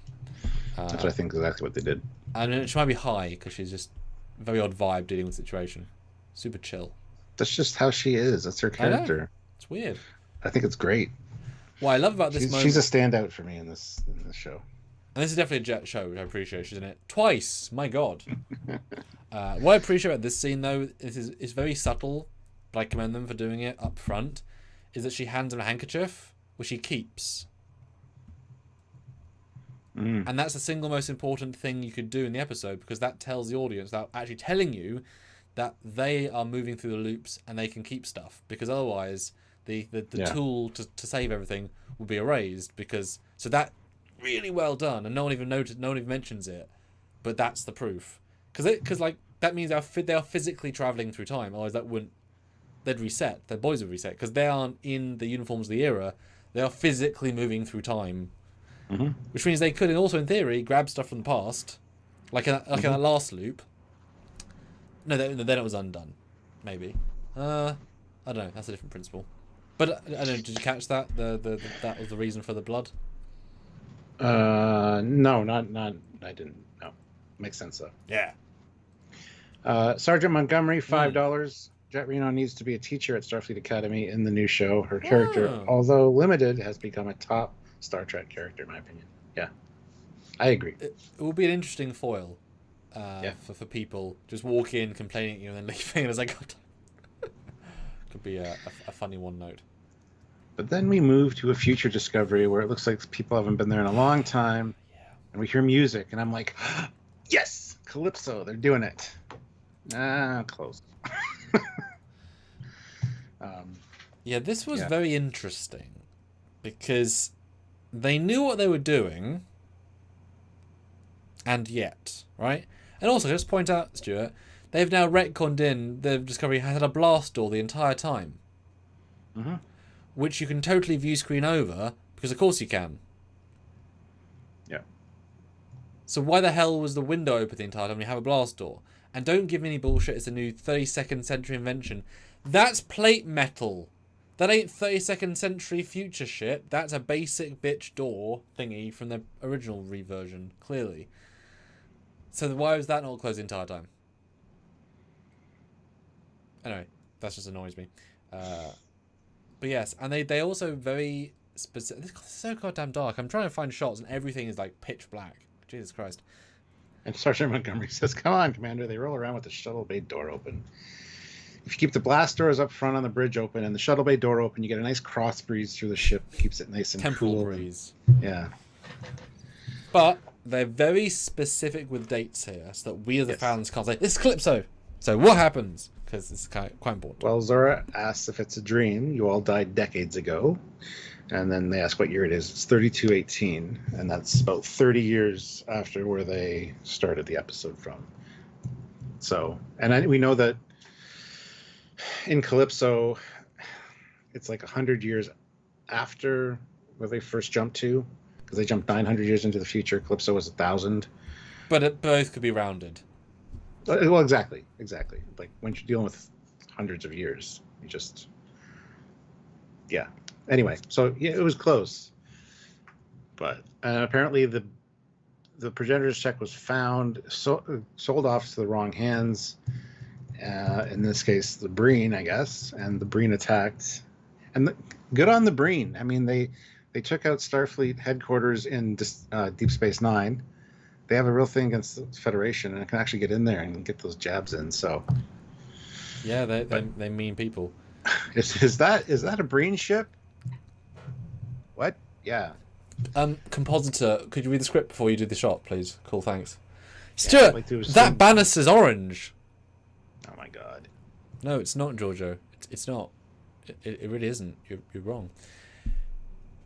A: That's what I think exactly what they did.
B: And she might be high because she's just a very odd vibe dealing with the situation, super chill.
A: That's just how she is. That's her character.
B: It's weird.
A: I think it's great.
B: What I love about this moment...
A: She's a standout for me in this show.
B: And this is definitely a Jet show, which I appreciate. She's in it twice. My God. What I appreciate about this scene, though, is very subtle, but I commend them for doing it up front, is that she hands him a handkerchief, which he keeps.
A: Mm.
B: And that's the single most important thing you could do in the episode, because that tells the audience, without actually telling you, that they are moving through the loops and they can keep stuff. Because otherwise... The tool to save everything will be erased so that really well done, and no one even mentions it, but that's the proof because like that means they are physically traveling through time. Otherwise they'd reset. Their bodies would reset because they aren't in the uniforms of the era. They are physically moving through time, which means they could also in theory grab stuff from the past, like in that last loop. No, then it was undone. Maybe I don't know. That's a different principle. But I don't know, did you catch that? That was the reason for the blood?
A: No, not I didn't. No, makes sense though.
B: Yeah.
A: Sergeant Montgomery, $5. Jet Reno needs to be a teacher at Starfleet Academy in the new show. Her character, although limited, has become a top Star Trek character, in my opinion. Yeah, I agree.
B: It will be an interesting foil for people just walk in, complaining, and then leaving. And it's like, God. Could be a funny one note.
A: But then we move to a future discovery where it looks like people haven't been there in a long time.
B: Yeah.
A: And we hear music, and I'm like, yes, Calypso, they're doing it. Close.
B: This was very interesting because they knew what they were doing, and yet, right? And also, just point out, Stuart, they've now retconned in the Discovery has had a blast door the entire time.
A: Mm-hmm.
B: Which you can totally view screen over, because of course you can.
A: Yeah.
B: So why the hell was the window open the entire time when you have a blast door? And don't give me any bullshit, it's a new 32nd century invention. That's plate metal. That ain't 32nd century future shit. That's a basic bitch door thingy from the original reversion, clearly. So why was that not closed the entire time? Anyway, that just annoys me. But yes, and they also very specific. It's so goddamn dark. I'm trying to find shots and everything is like pitch black. Jesus Christ.
A: And Sergeant Montgomery says, "Come on, Commander." They roll around with the shuttle bay door open. If you keep the blast doors up front on the bridge open and the shuttle bay door open, you get a nice cross breeze through the ship. Keeps it nice and
B: Temporal
A: cool.
B: breeze.
A: Yeah.
B: But they're very specific with dates here, so that we as the fans can't say, "This is Calypso." So what happens? Because it's quite important.
A: Well, Zora asks if it's a dream. You all died decades ago. And then they ask what year it is. It's 3218, and that's about 30 years after where they started the episode from. So, and we know that in Calypso, it's like 100 years after where they first jumped to, because they jumped 900 years into the future. Calypso was 1,000.
B: But it both could be rounded.
A: Well, exactly. Like when you're dealing with hundreds of years, you just, yeah. Anyway, so yeah, it was close, but apparently the progenitor's check was found, sold off to the wrong hands. In this case, the Breen, I guess, and the Breen attacked. And good on the Breen. I mean, they took out Starfleet headquarters in Deep Space Nine. They have a real thing against the Federation, and can actually get in there and get those jabs in. So,
B: yeah, they mean people.
A: Is that a Breen ship? What? Yeah.
B: Compositor, could you read the script before you do the shot, please? Cool, thanks. Stuart,
A: yeah,
B: that banister's orange.
A: Oh my god.
B: No, it's not, Giorgio. It's not. It really isn't. You're wrong.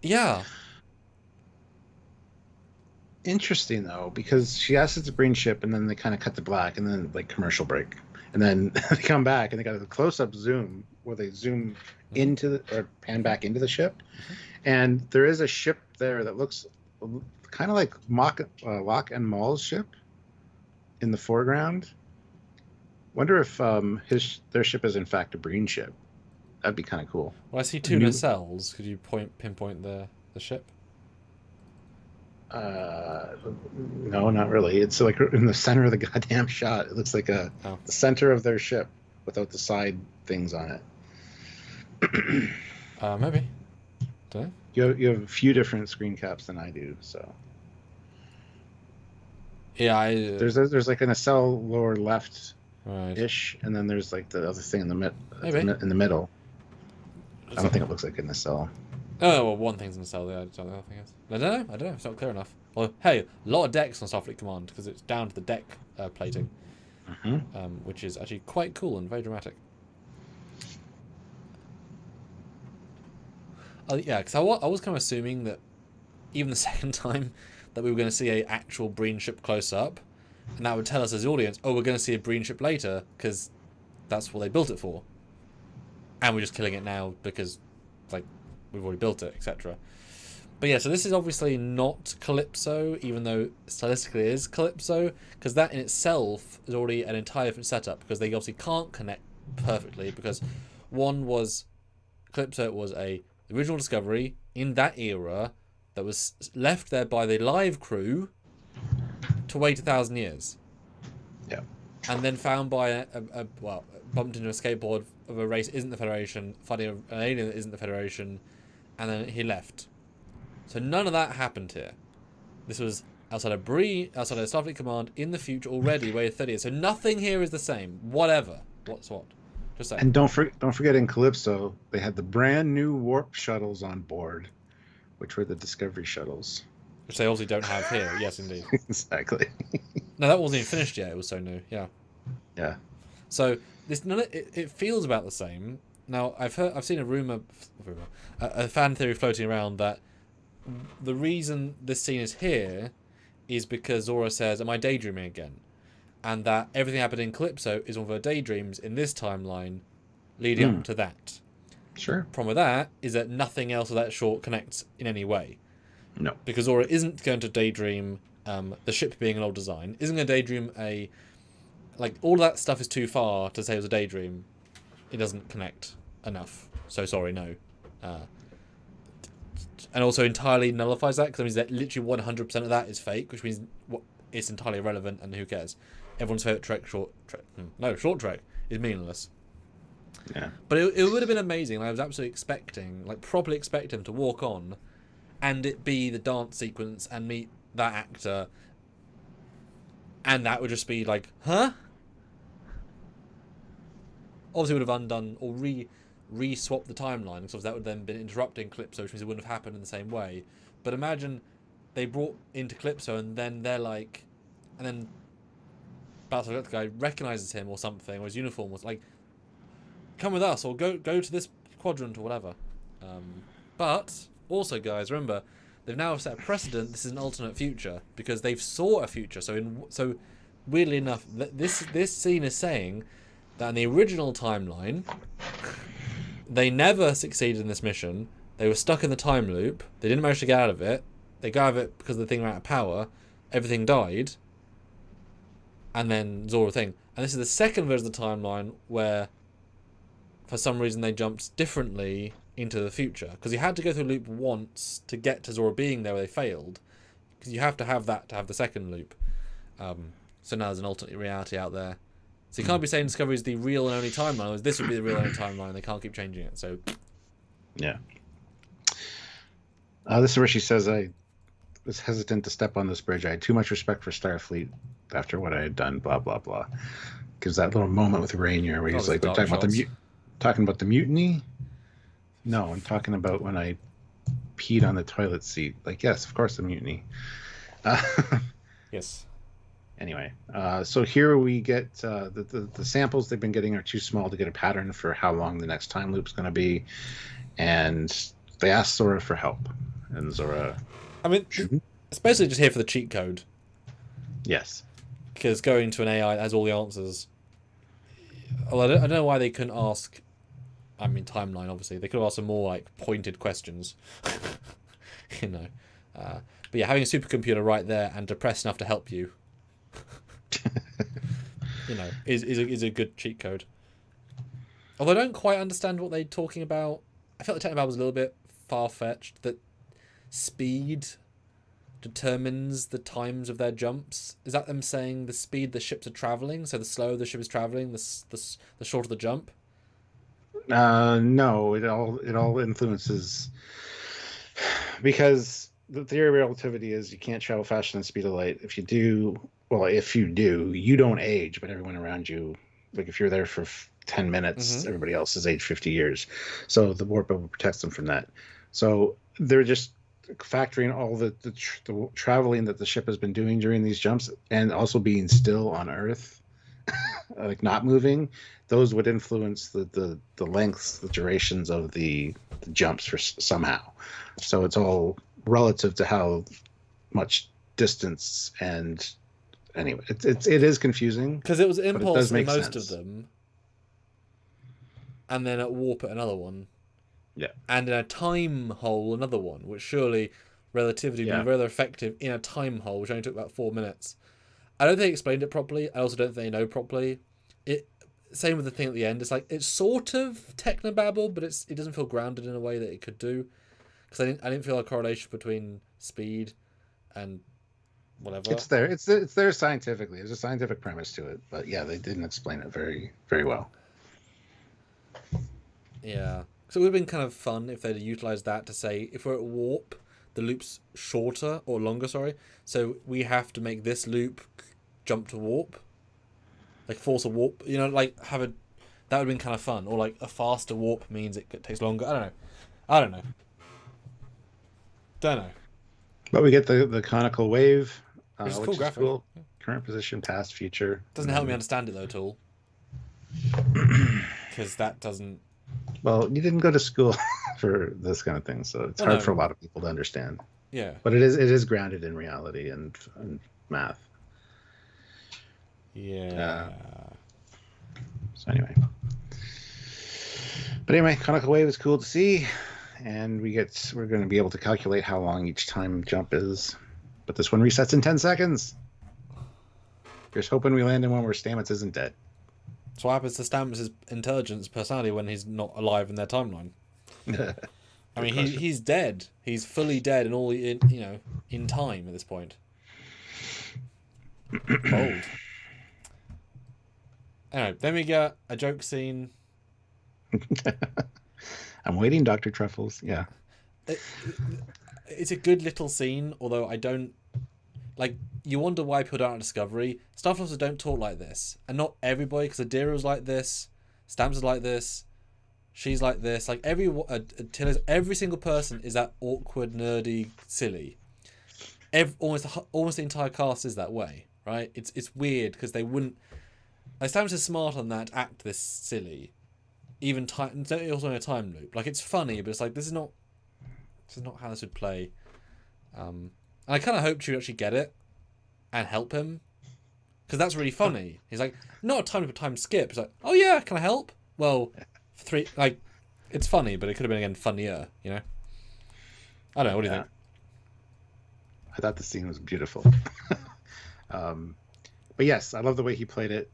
B: Yeah.
A: Interesting though, because she asks it's a Breen ship, and then they kind of cut to black, and then like commercial break, and then they come back, and they got a close-up zoom where they zoom into or pan back into the ship, and there is a ship there that looks kind of like Locke and Maul's ship in the foreground. Wonder if their ship is in fact a Breen ship. That'd be kind of cool.
B: Well, I see two nacelles. Could you pinpoint the ship?
A: No, not really. It's like in the center of the goddamn shot. It looks like the center of their ship without the side things on it.
B: Maybe. Don't know.
A: You have a few different screen caps than I do, so.
B: Yeah,
A: there's like a nacelle lower left
B: right
A: ish, and then there's like the other thing in the middle. I don't think it looks like a nacelle.
B: Oh, well, one thing's in the cell, the other thing is. I don't know. It's not clear enough. Well, hey, a lot of decks on Starfleet Command, because it's down to the deck plating, which is actually quite cool and very dramatic. Yeah, because I was kind of assuming that even the second time that we were going to see a actual Breen ship close up, and that would tell us as the audience, oh, we're going to see a Breen ship later, because that's what they built it for. And we're just killing it now because, like, we've already built it, etc. But yeah, so this is obviously not Calypso, even though stylistically it is Calypso, because that in itself is already an entirely different setup, because they obviously can't connect perfectly, because one was Calypso was the original discovery in that era that was left there by the live crew to wait 1,000 years.
A: Yeah.
B: And then found by bumped into a skateboard of a race isn't the Federation, fighting an alien that isn't the Federation, and then he left. So none of that happened here. This was outside of Starfleet Command in the future already, waited 30 years. So nothing here is the same. Whatever. What's what? Just saying.
A: And don't forget in Calypso, they had the brand new warp shuttles on board, which were the Discovery shuttles.
B: Which they obviously don't have here. Yes, indeed.
A: Exactly.
B: No, that wasn't even finished yet. It was so new. Yeah.
A: Yeah.
B: So it feels about the same. Now I've seen a fan theory floating around that the reason this scene is here is because Zora says, "Am I daydreaming again?" And that everything happened in Calypso is one of her daydreams in this timeline, leading up to that.
A: Sure.
B: The problem with that is that nothing else of that short connects in any way.
A: No.
B: Because Zora isn't going to daydream the ship being an old design, isn't going to daydream all that stuff is too far to say it was a daydream. It doesn't connect enough. So sorry, no. And also entirely nullifies that, because that means that literally 100% of that is fake, which means it's entirely irrelevant, and who cares? Everyone's favourite short Trek is meaningless.
A: Yeah.
B: But it would have been amazing. I was absolutely expecting, like properly expecting him to walk on and it be the dance sequence and meet that actor, and that would just be like, huh? Obviously would have undone or re-swapped the timeline, because that would then been interrupting Calypso, which means it wouldn't have happened in the same way. But imagine they brought into Calypso and then they're like, and then Battlestar Galactica guy recognises him or something, or his uniform was like, come with us, or go to this quadrant or whatever. But also, guys, remember, they've now set a precedent. This is an alternate future, because they've saw a future. So weirdly enough, this scene is saying that in the original timeline, they never succeeded in this mission. They were stuck in the time loop. They didn't manage to get out of it. They got out of it because the thing ran out of power. Everything died. And then Zora thing. And this is the second version of the timeline where, for some reason, they jumped differently into the future. Because you had to go through a loop once to get to Zora being there where they failed. Because you have to have that to have the second loop. So now there's an alternate reality out there. So you can't be saying Discovery is the real and only timeline. This would be the real and only timeline. They can't keep changing it. So,
A: yeah. This is where she says, I was hesitant to step on this bridge. I had too much respect for Starfleet after what I had done, blah, blah, blah. Gives that little moment with Rainier where he's like, talking about the mutiny? No, I'm talking about when I peed on the toilet seat. Like, yes, of course, the mutiny.
B: yes.
A: Anyway, so here we get the samples they've been getting are too small to get a pattern for how long the next time loop is going to be. And they ask Zora for help. And Zora...
B: I mean, it's basically just here for the cheat code.
A: Yes.
B: Because going to an AI that has all the answers... Well, I don't know why they couldn't ask... I mean, timeline, obviously. They could have asked some more, like, pointed questions. you know. But yeah, having a supercomputer right there and depressed enough to help you... you know, is a good cheat code. Although I don't quite understand what they're talking about. I felt the technical was a little bit far-fetched, that speed determines the times of their jumps. Is that them saying the speed the ships are traveling? So the slower the ship is traveling, the shorter the jump?
A: No, it all influences, because the theory of relativity is you can't travel faster than the speed of light. If you do, you don't age, but everyone around you, like if you're there for 10 minutes, everybody else is aged 50 years. So the warp bubble protects them from that. So they're just factoring all the traveling that the ship has been doing during these jumps, and also being still on Earth, like not moving. Those would influence the lengths, the durations of the jumps for somehow. So it's all relative to how much distance. And anyway, it is confusing,
B: because it was impulse in most
A: sense.
B: of them, and then at warp at another one.
A: Yeah. And
B: in a time hole, another one, which surely relativity would be rather effective in a time hole, which only took about 4 minutes. I don't think they explained it properly. I also don't think they know properly. Same with the thing at the end. It's like, it's sort of technobabble, but it doesn't feel grounded in a way that it could do. Because I didn't feel a correlation between speed and whatever.
A: It's there. It's there scientifically. There's a scientific premise to it. But yeah, they didn't explain it very, very well.
B: Yeah. So it would have been kind of fun if they'd utilised that to say, if we're at warp, the loop's shorter, or longer, sorry. So we have to make this loop jump to warp. Like force a warp, you know, like that would have been kind of fun. Or like a faster warp means it takes longer. I don't know.
A: But we get the conical wave,
B: which is
A: which
B: cool
A: is
B: graphic.
A: cool. Current position, past, future.
B: Doesn't help me understand it though at all. Because that doesn't...
A: Well, you didn't go to school for this kind of thing, so it's hard for a lot of people to understand.
B: Yeah.
A: But it is grounded in reality and math.
B: Yeah.
A: So anyway. But anyway, conical wave is cool to see, and we're going to be able to calculate how long each time jump is. But this one resets in 10 seconds. Here's hoping we land in one where Stamets isn't dead.
B: So what happens to Stamps' intelligence, personality when he's not alive in their timeline? I mean, he's dead. He's fully dead and all in time at this point. Bold. Anyway, then we get a joke scene.
A: I'm waiting, Dr. Truffles. Yeah.
B: It's a good little scene, although I don't... Like, you wonder why people don't have Discovery. Starfighters don't talk like this. And not everybody, because Adira's like this, Stamps is like this, she's like this. Like, every single person is that awkward, nerdy, silly. Almost the entire cast is that way, right? It's weird, because they wouldn't... Like, Stamps is smart on that to act this silly. Even also in a time loop. Like, it's funny, but it's like, this is not how this would play. And I kind of hoped she would actually get it and help him, because that's really funny. He's like, not a time loop, a time skip. It's like, oh yeah, can I help? Well, it's funny, but it could have been again funnier. You know. I don't know. What do you think?
A: I thought the scene was beautiful. But yes, I love the way he played it.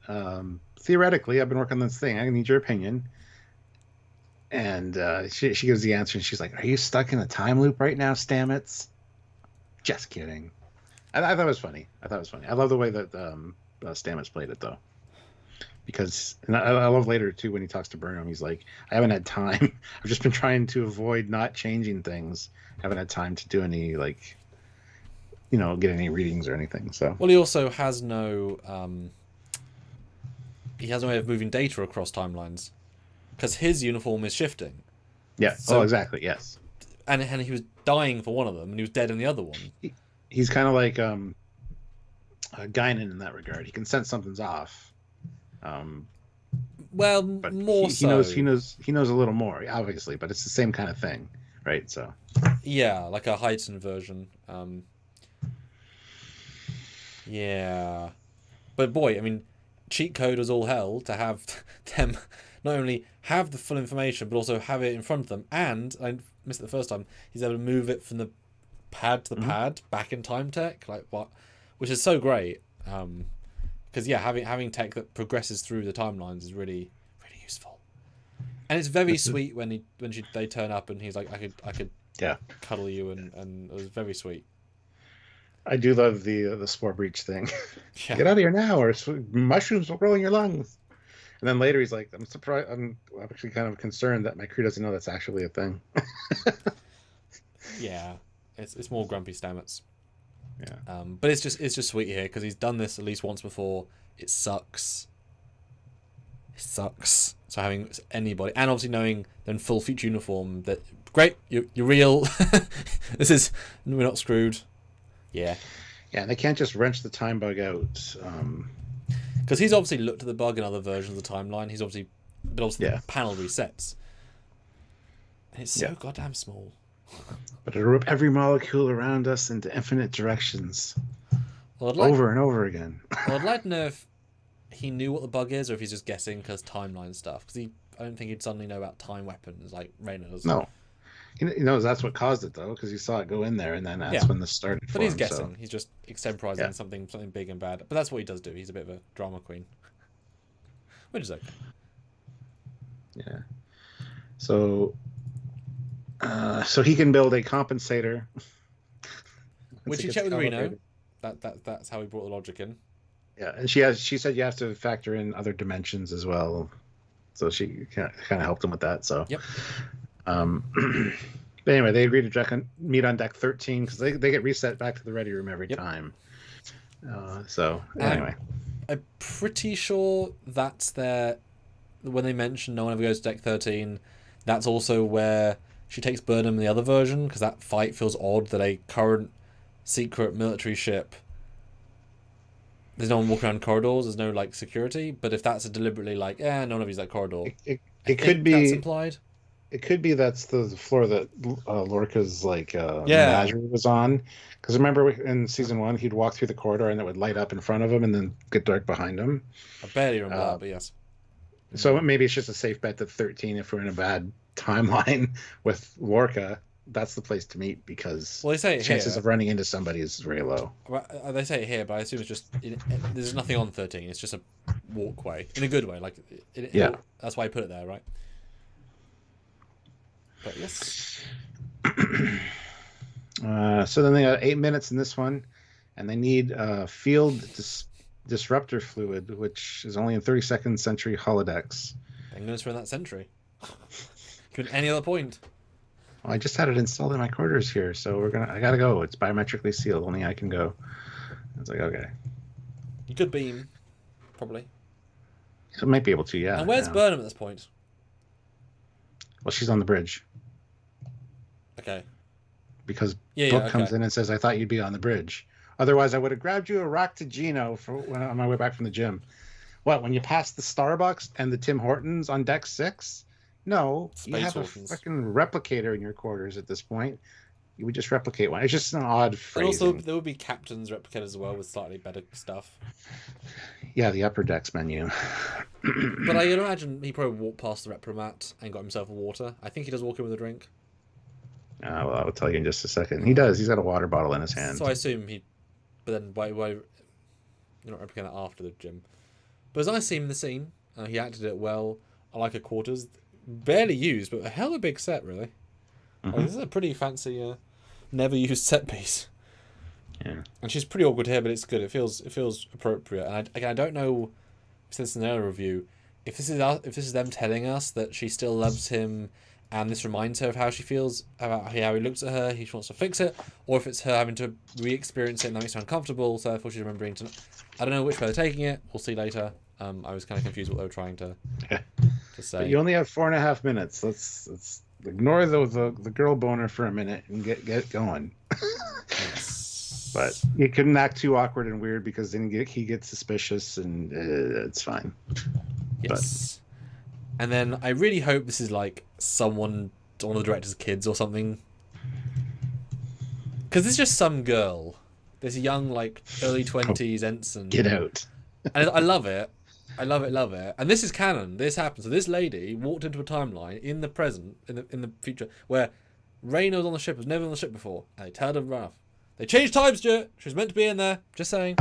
A: Theoretically, I've been working on this thing. I need your opinion. And she gives the answer, and she's like, "Are you stuck in a time loop right now, Stamets?" Just kidding. I thought it was funny. I love the way that Stamets played it, though. Because, and I love later, too, when he talks to Burnham, he's like, "I haven't had time. I've just been trying to avoid not changing things. I haven't had time to do any, like, get any readings or anything." So.
B: Well, he also has no... he has no way of moving data across timelines. Because his uniform is shifting.
A: Yeah. So, exactly. Yes.
B: And he was dying for one of them, and he was dead in the other one.
A: He's kind of like Guinan in that regard. He can sense something's off.
B: Well,
A: but
B: more
A: he
B: so.
A: He knows a little more, obviously, but it's the same kind of thing, right? So.
B: Yeah, like a heightened version. Yeah. But boy, I mean, cheat code was all hell to have them not only have the full information, but also have it in front of them. And, I missed it the first time, he's able to move it from the pad to the pad back in time tech, like what, which is so great. Because having tech that progresses through the timelines is really, really useful. And it's very sweet when they turn up and he's like, I could cuddle you, and it was very sweet.
A: I do love the spore breach thing. Yeah. Get out of here now, or mushrooms will grow in your lungs. And then later he's like, I'm surprised. I'm actually kind of concerned that my crew doesn't know that's actually a thing.
B: Yeah, it's more grumpy Stamets.
A: Yeah.
B: But it's just sweet here because he's done this at least once before. It sucks. So having anybody, and obviously knowing then full future uniform, that great, you're real. We're not screwed. Yeah.
A: Yeah, and they can't just wrench the time bug out.
B: Because he's obviously looked at the bug in other versions of the timeline. But the panel resets. And it's so goddamn small.
A: But it'll rip every molecule around us into infinite directions.
B: Well,
A: over and over again.
B: Well, I'd like to know if he knew what the bug is, or if he's just guessing because timeline stuff. Because I don't think he'd suddenly know about time weapons like Reyna does.
A: No. He knows that's what caused it, though, because he saw it go in there, and then that's when this started.
B: But he's guessing. So. He's just extemporizing something big and bad. But that's what he does do. He's a bit of a drama queen. Which is okay.
A: Yeah. So he can build a compensator.
B: Which he checked with Reno. That's how he brought the logic in.
A: Yeah, and she said you have to factor in other dimensions as well. So she kind of helped him with that. So. Yep. But anyway, they agreed to meet on deck 13 because they get reset back to the ready room every time. So anyway,
B: I'm pretty sure that's when they mention no one ever goes to deck 13. That's also where she takes Burnham in the other version, because that fight feels odd that a current secret military ship, there's no one walking around corridors, there's no like security. But if that's a deliberately like, none of you's that corridor,
A: it could be
B: that's implied.
A: It could be that's the floor that Lorca's menagerie was on. Because remember in season 1, he'd walk through the corridor and it would light up in front of him and then get dark behind him.
B: I barely remember that, but yes.
A: So maybe it's just a safe bet that 13, if we're in a bad timeline with Lorca, that's the place to meet, because
B: they say
A: chances of running into somebody is very low.
B: They say it here, but I assume it's just there's nothing on 13. It's just a walkway in a good way. Like, that's why I put it there, right? But yes.
A: So then they got 8 minutes in this one, and they need field disruptor fluid, which is only in 32nd century holodecks.
B: I'm going to run that century. Could any other point?
A: Well, I just had it installed in my quarters here, so I gotta go. It's biometrically sealed. Only I can go. I was like, okay.
B: You could beam, probably.
A: I might be able to, yeah.
B: And where's Burnham at this point?
A: Well, she's on the bridge.
B: Okay.
A: Because Book comes in and says, I thought you'd be on the bridge. Otherwise, I would have grabbed you a rock to Gino on my way back from the gym. What, when you pass the Starbucks and the Tim Hortons on deck 6? No, you have a fucking replicator in your quarters at this point. You would just replicate one. It's just an odd phrasing.
B: And also, there would be captain's replicators as well with slightly better stuff.
A: Yeah, the upper decks menu.
B: But I can imagine he probably walked past the repromat and got himself a water. I think he does walk in with a drink.
A: Well, I will tell you in just a second. He does. He's got a water bottle in his hand.
B: So I assume he... But then why you're not replicating that after the gym. But as I see him in the scene, he acted it well. I like her quarters. Barely used, but a hell of a big set, really. Like, this is a pretty fancy, never used set piece.
A: Yeah.
B: And she's pretty awkward here, but it's good. It feels appropriate. And I don't know, since an earlier review, if this is them telling us that she still loves him, and this reminds her of how she feels about how he looks at her. He wants to fix it, or if it's her having to re-experience it and that makes her uncomfortable. So therefore she's remembering to. I don't know which way they're taking it. We'll see later. I was kind of confused what they were trying to say. But
A: you only have 4.5 minutes. Let's ignore the girl boner for a minute and get going.
B: Yes.
A: But you couldn't act too awkward and weird because then he gets suspicious and it's fine.
B: Yes. And then I really hope this is like one of the director's kids or something. Because it's just some girl. This young, like, early 20s ensign.
A: Get out.
B: And I love it. I love it. And this is canon. This happened. So this lady walked into a timeline in the present, in the future, where Raina was on the ship, was never on the ship before. And they tell her to run off. They changed time, Stuart. She was meant to be in there. Just saying.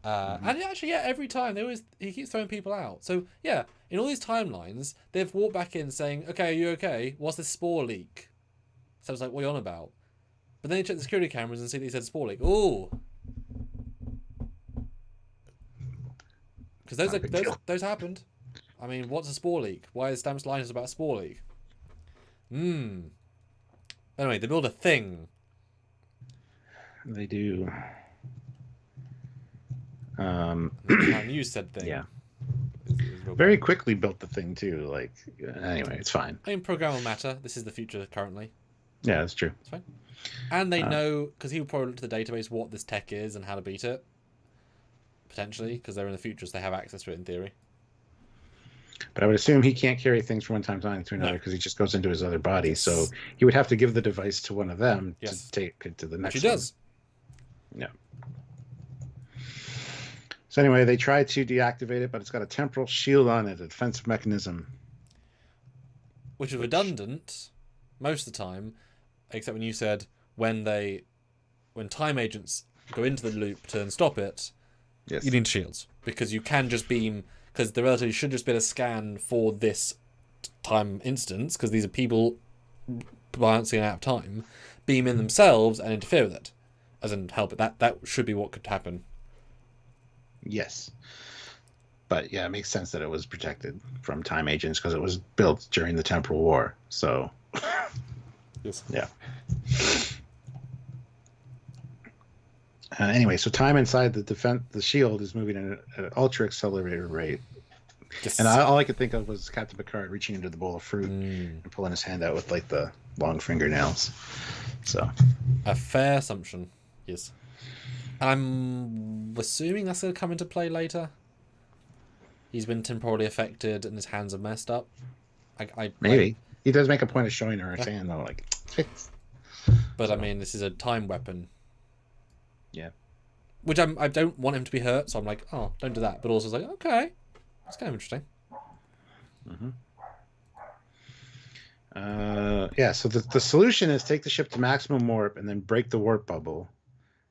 B: And actually, yeah, every time he keeps throwing people out. So yeah, in all these timelines, they've walked back in saying, "Okay, are you okay? What's this spore leak?" So I was like, "What are you on about?" But then they check the security cameras and see that he said spore leak. Ooh, because those happened. I mean, what's a spore leak? Why is Stamps Linus about a spore leak? Anyway, they build a thing.
A: They do.
B: You said thing.
A: Yeah. Very quickly built the thing too. Like, anyway, it's fine.
B: I mean, program will matter. This is the future currently.
A: Yeah, that's true.
B: It's fine. And they know, because he will probably look to the database, what this tech is and how to beat it. Potentially, because they're in the future, so they have access to it in theory.
A: But I would assume he can't carry things from one timeline to another because he just goes into his other body.
B: Yes.
A: So he would have to give the device to one of them to take it to the next one.
B: Which he does.
A: Yeah. So anyway, they try to deactivate it, but it's got a temporal shield on it, a defensive mechanism.
B: Which is redundant most of the time, except when you said when time agents go into the loop to stop it, you need shields. Because you can just beam, because there relatively should just be a scan for this time instance, because these are people balancing out of time, beam in themselves and interfere with it. As in help it. That should be what could happen.
A: Yes. But yeah, it makes sense that it was protected from time agents because it was built during the Temporal War. So,
B: yes.
A: Yeah. Anyway, so time inside the shield is moving at an ultra accelerated rate. Yes. And all I could think of was Captain Picard reaching into the bowl of fruit and pulling his hand out with like the long fingernails. So,
B: a fair assumption. Yes. I'm assuming that's going to come into play later. He's been temporally affected and his hands are messed up.
A: Maybe. He does make a point of showing her his hand, though. Like,
B: but, I mean, this is a time weapon.
A: Yeah.
B: Which I don't want him to be hurt, so I'm like, oh, don't do that. But also, it's like, okay. That's kind of interesting.
A: Yeah, so the solution is take the ship to maximum warp and then break the warp bubble.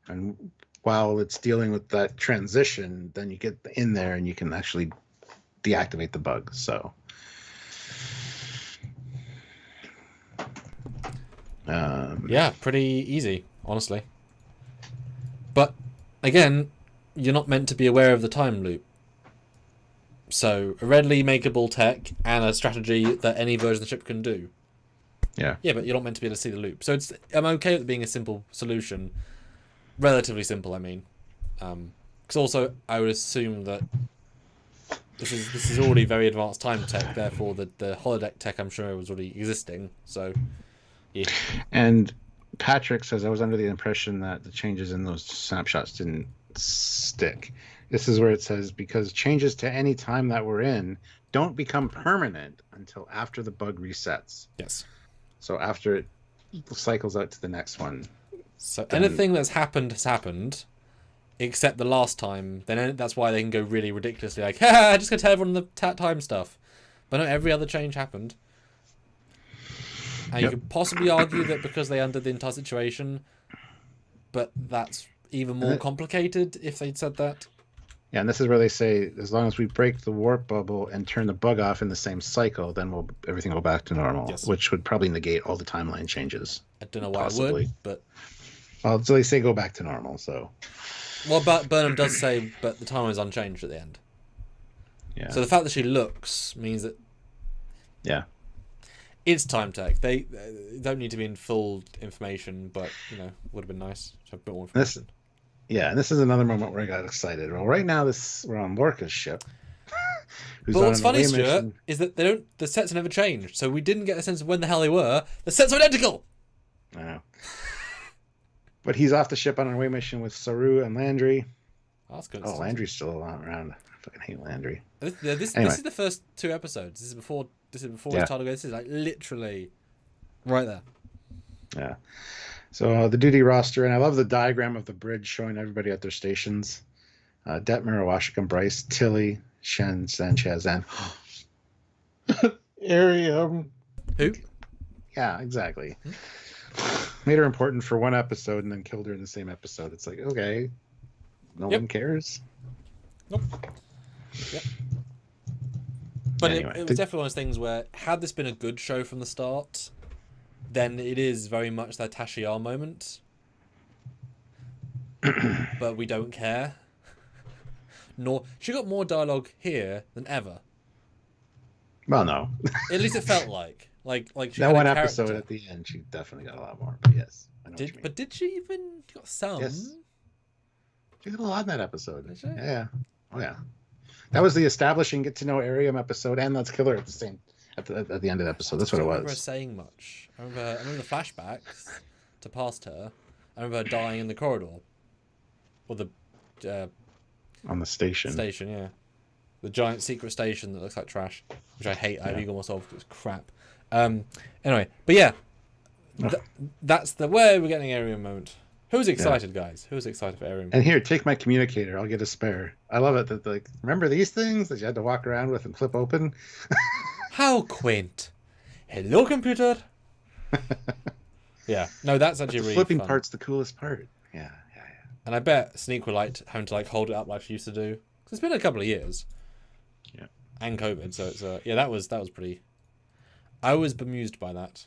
A: And while it's dealing with that transition, then you get in there and you can actually deactivate the bug. So
B: yeah, pretty easy, honestly. But again, you're not meant to be aware of the time loop. So a readily makeable tech and a strategy that any version of the ship can do.
A: Yeah.
B: Yeah, but you're not meant to be able to see the loop. So I'm okay with it being a simple solution. Relatively simple, I mean. Because also, I would assume that this is already very advanced time tech, therefore the holodeck tech, I'm sure, was already existing. So, yeah.
A: And Patrick says, I was under the impression that the changes in those snapshots didn't stick. This is where it says, because changes to any time that we're in don't become permanent until after the bug resets.
B: Yes.
A: So after it cycles out to the next one.
B: So anything that's happened has happened, except the last time. Then that's why they can go really ridiculously like, ha, just gonna tell everyone the time stuff. But no, every other change happened. And you could possibly argue that because they undid the entire situation, but that's even more complicated if they'd said that.
A: Yeah, and this is where they say, as long as we break the warp bubble and turn the bug off in the same cycle, then everything will go back to normal, which would probably negate all the timeline changes.
B: I don't know why it would, but...
A: Well, so they say go back to normal, so...
B: Well, but Burnham does say, but the timeline is unchanged at the end.
A: Yeah.
B: So the fact that she looks means that...
A: Yeah.
B: It's time tech. They don't need to be in full information, but, you know, would have been nice to have a bit more information.
A: Yeah, and this is another moment where I got excited. Well, right now we're on Lorca's ship.
B: But what's funny, Stuart, is that the sets have never changed, so we didn't get a sense of when the hell they were. The sets are identical!
A: I know. But he's off the ship on an away mission with Saru and Landry.
B: Oh, that's good.
A: Oh, Landry's still around. I fucking hate Landry.
B: This is the first 2 episodes. This is before his title goes. This is like literally right there.
A: Yeah. So the duty roster, and I love the diagram of the bridge showing everybody at their stations. Detmer, Washington, Bryce, Tilly, Shen, Sanchez, and Arium.
B: Who?
A: Yeah, exactly. Made her important for 1 episode and then killed her in the same episode. It's like, okay, no one cares.
B: Nope. Yep. But
A: anyway,
B: it was definitely one of those things where, had this been a good show from the start, then it is very much that Tashiar moment. But we don't care. Nor she got more dialogue here than ever.
A: Well, no.
B: At least it felt like she
A: that
B: had
A: one
B: a
A: episode
B: character.
A: at the end, she definitely got a lot more. But yes, I know what you mean.
B: But did she even got some?
A: Yes. She got a lot in that episode.
B: Did she?
A: Yeah. Oh yeah. That was the establishing, get to know Arium episode, and Let's Kill Her at the end of the episode. That's what it
B: I don't remember her
A: was.
B: saying much. I remember the flashbacks to past her. I remember her dying in the corridor, or the
A: On the station.
B: Station, yeah, the giant secret station that looks like trash, which I hate. I illegal myself. It's crap. Anyway, but yeah, that's the where we're getting Arium moment. Who's excited, guys? Who's excited for Arium?
A: And here, take my communicator. I'll get a spare. I love it that, like, remember these things that you had to walk around with and flip open?
B: How quaint. Hello, computer. Yeah, no, that's actually really
A: flipping
B: fun.
A: part's the coolest part. Yeah.
B: And I bet Sneak will like having to like hold it up like she used to do. Because it's been a couple of years.
A: Yeah.
B: And COVID, so it's yeah, that was pretty. I was bemused by that.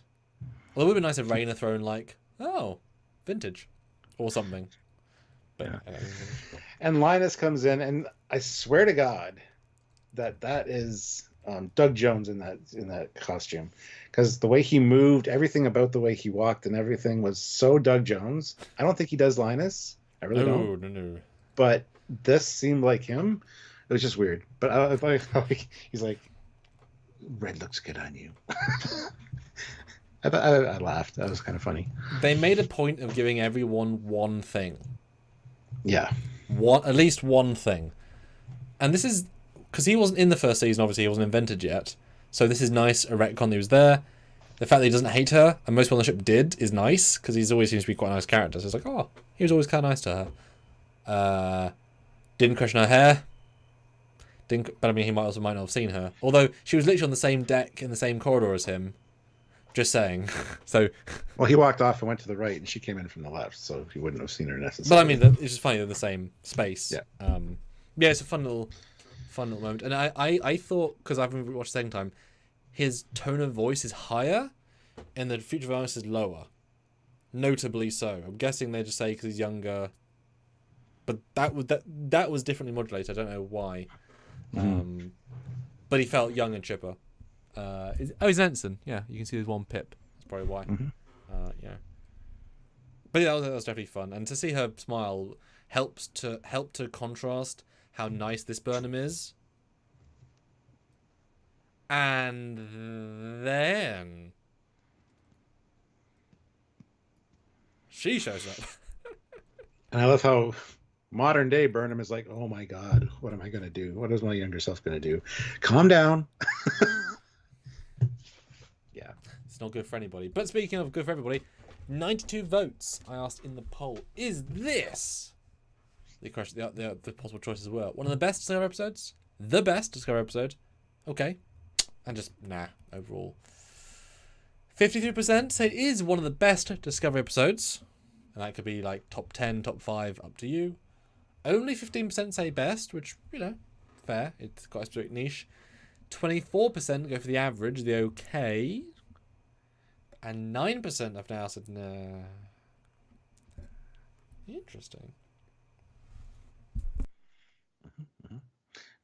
B: Although it would be nice if Raina thrown like, oh, vintage, or something. But,
A: yeah. And Linus comes in, and I swear to God that is Doug Jones in that costume, because the way he moved, everything about the way he walked, and everything was so Doug Jones. I don't think he does Linus. I really don't. No. But this seemed like him. It was just weird. But I thought he's like, red looks good on you. I laughed. That was kind of funny.
B: They made a point of giving everyone one thing.
A: Yeah.
B: At least one thing. And this is because he wasn't in the first season. Obviously, he wasn't invented yet. So this is nice. A retcon that he was there. The fact that he doesn't hate her, and most people on the ship did, is nice, because he's always seems to be quite a nice character. So it's like, oh, he was always kind of nice to her. Didn't question her hair. But I mean, he might not have seen her. Although she was literally on the same deck in the same corridor as him, Just saying. So.
A: Well, he walked off and went to the right, and she came in from the left, so he wouldn't have seen her necessarily.
B: But I mean, it's just funny they're the same space.
A: Yeah.
B: Yeah, it's a fun little moment. And I thought, because I've watched the second time, his tone of voice is higher, and the Future Violence is lower. Notably so. I'm guessing they just say because he's younger. But that was differently modulated. I don't know why. But he felt young and chipper. He's an ensign. Yeah, you can see there's one pip. That's probably why. Yeah. But yeah, that was definitely fun. And to see her smile help to contrast how nice this Burnham is. And then she shows up.
A: And I love how modern day Burnham is like, oh my God, what am I going to do? What is my younger self going to do? Calm down. Yeah.
B: It's not good for anybody. But speaking of good for everybody, 92 votes I asked in the poll. Is this the question? The possible choices were one of the best Discovery episodes, the best Discovery episode, okay, and just nah overall. 53% say it is one of the best Discovery episodes, and that could be like top 10, top 5, up to you. Only 15% say best, which, you know, fair. It's got a strict niche. 24% go for the average, the okay. And 9% have now said nah. Interesting.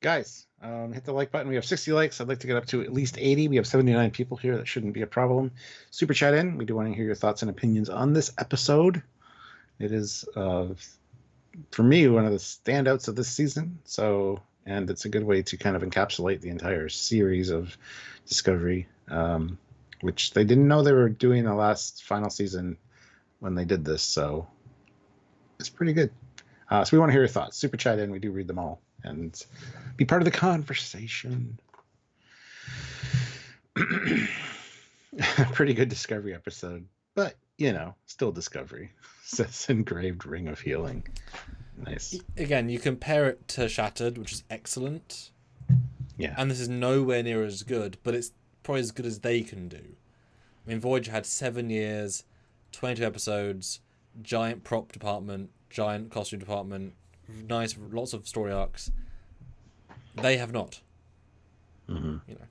A: Guys, hit the like button. We have 60 likes. I'd like to get up to at least 80. We have 79 people here. That shouldn't be a problem. Super chat in. We do want to hear your thoughts and opinions on this episode. It is, for me, one of the standouts of this season. And it's a good way to kind of encapsulate the entire series of Discovery, which they didn't know they were doing the last final season when they did this. So it's pretty good. So we want to hear your thoughts. Super chat in. We do read them all. And be part of the conversation. Pretty good Discovery episode. But, you know, still Discovery. Says engraved ring of healing. Nice.
B: Again, you compare it to Shattered, which is excellent.
A: Yeah.
B: And this is nowhere near as good, but it's probably as good as they can do. I mean, Voyager had 7 years, 22 episodes, giant prop department, giant costume department, nice, lots of story arcs. They have not.
A: Mm-hmm.
B: You know.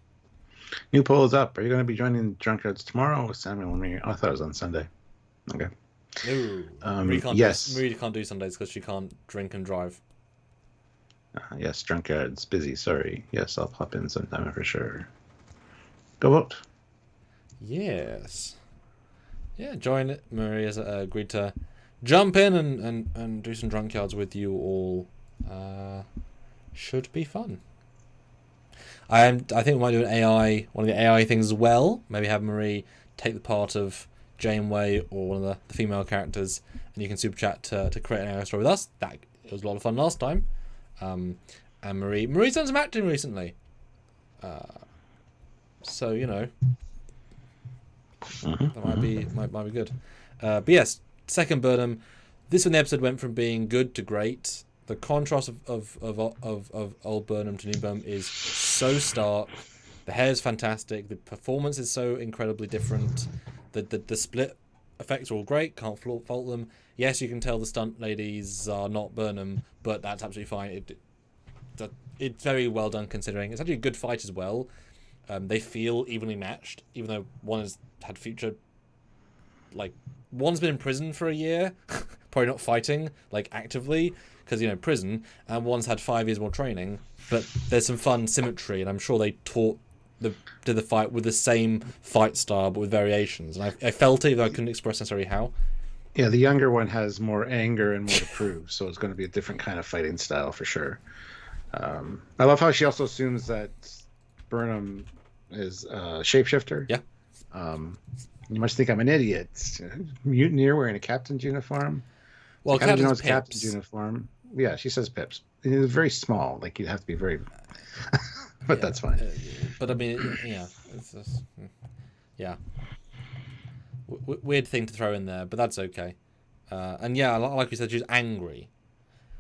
A: New poll is up. Are you going to be joining Drunkards tomorrow with Samuel and me? Oh, I thought it was on Sunday. Okay.
B: No.
A: Yes.
B: Marie can't do Sundays because she can't drink and drive.
A: Yes, Drunkards busy. Sorry. Yes, I'll pop in sometime for sure. Go vote.
B: Yes. Yeah, join it. Marie has agreed to jump in and do some Drunkyards with you all. Should be fun. I think we might do one of the AI things as well. Maybe have Marie take the part of Janeway or one of the female characters, and you can super chat to create an AI story with us. It was a lot of fun last time. And Marie's done some acting recently. So, you know, that might be good. But yes, second Burnham. This one, the episode went from being good to great. The contrast of old Burnham to new Burnham is so stark. The hair is fantastic. The performance is so incredibly different. The split effects are all great. Can't fault them. Yes, you can tell the stunt ladies are not Burnham, but that's absolutely fine. It's very well done considering. It's actually a good fight as well. They feel evenly matched, even though one has had future. Like, one's been in prison for a year, probably not fighting like actively because, you know, prison, and one's had 5 years more training. But there's some fun symmetry, and I'm sure they did the fight with the same fight style but with variations. And I felt it, though I couldn't express necessarily how.
A: Yeah, the younger one has more anger and more to prove, so it's going to be a different kind of fighting style for sure. I love how she also assumes that Burnham is a shapeshifter.
B: Yeah.
A: You must think I'm an idiot. Mutineer wearing a captain's uniform.
B: Well,
A: Captain's uniform. Yeah, she says Pips. It's very small. Like, you'd have to be very... but that's fine.
B: But I mean, yeah. It's just, yeah. Weird thing to throw in there, but that's okay. And yeah, like you said, she's angry.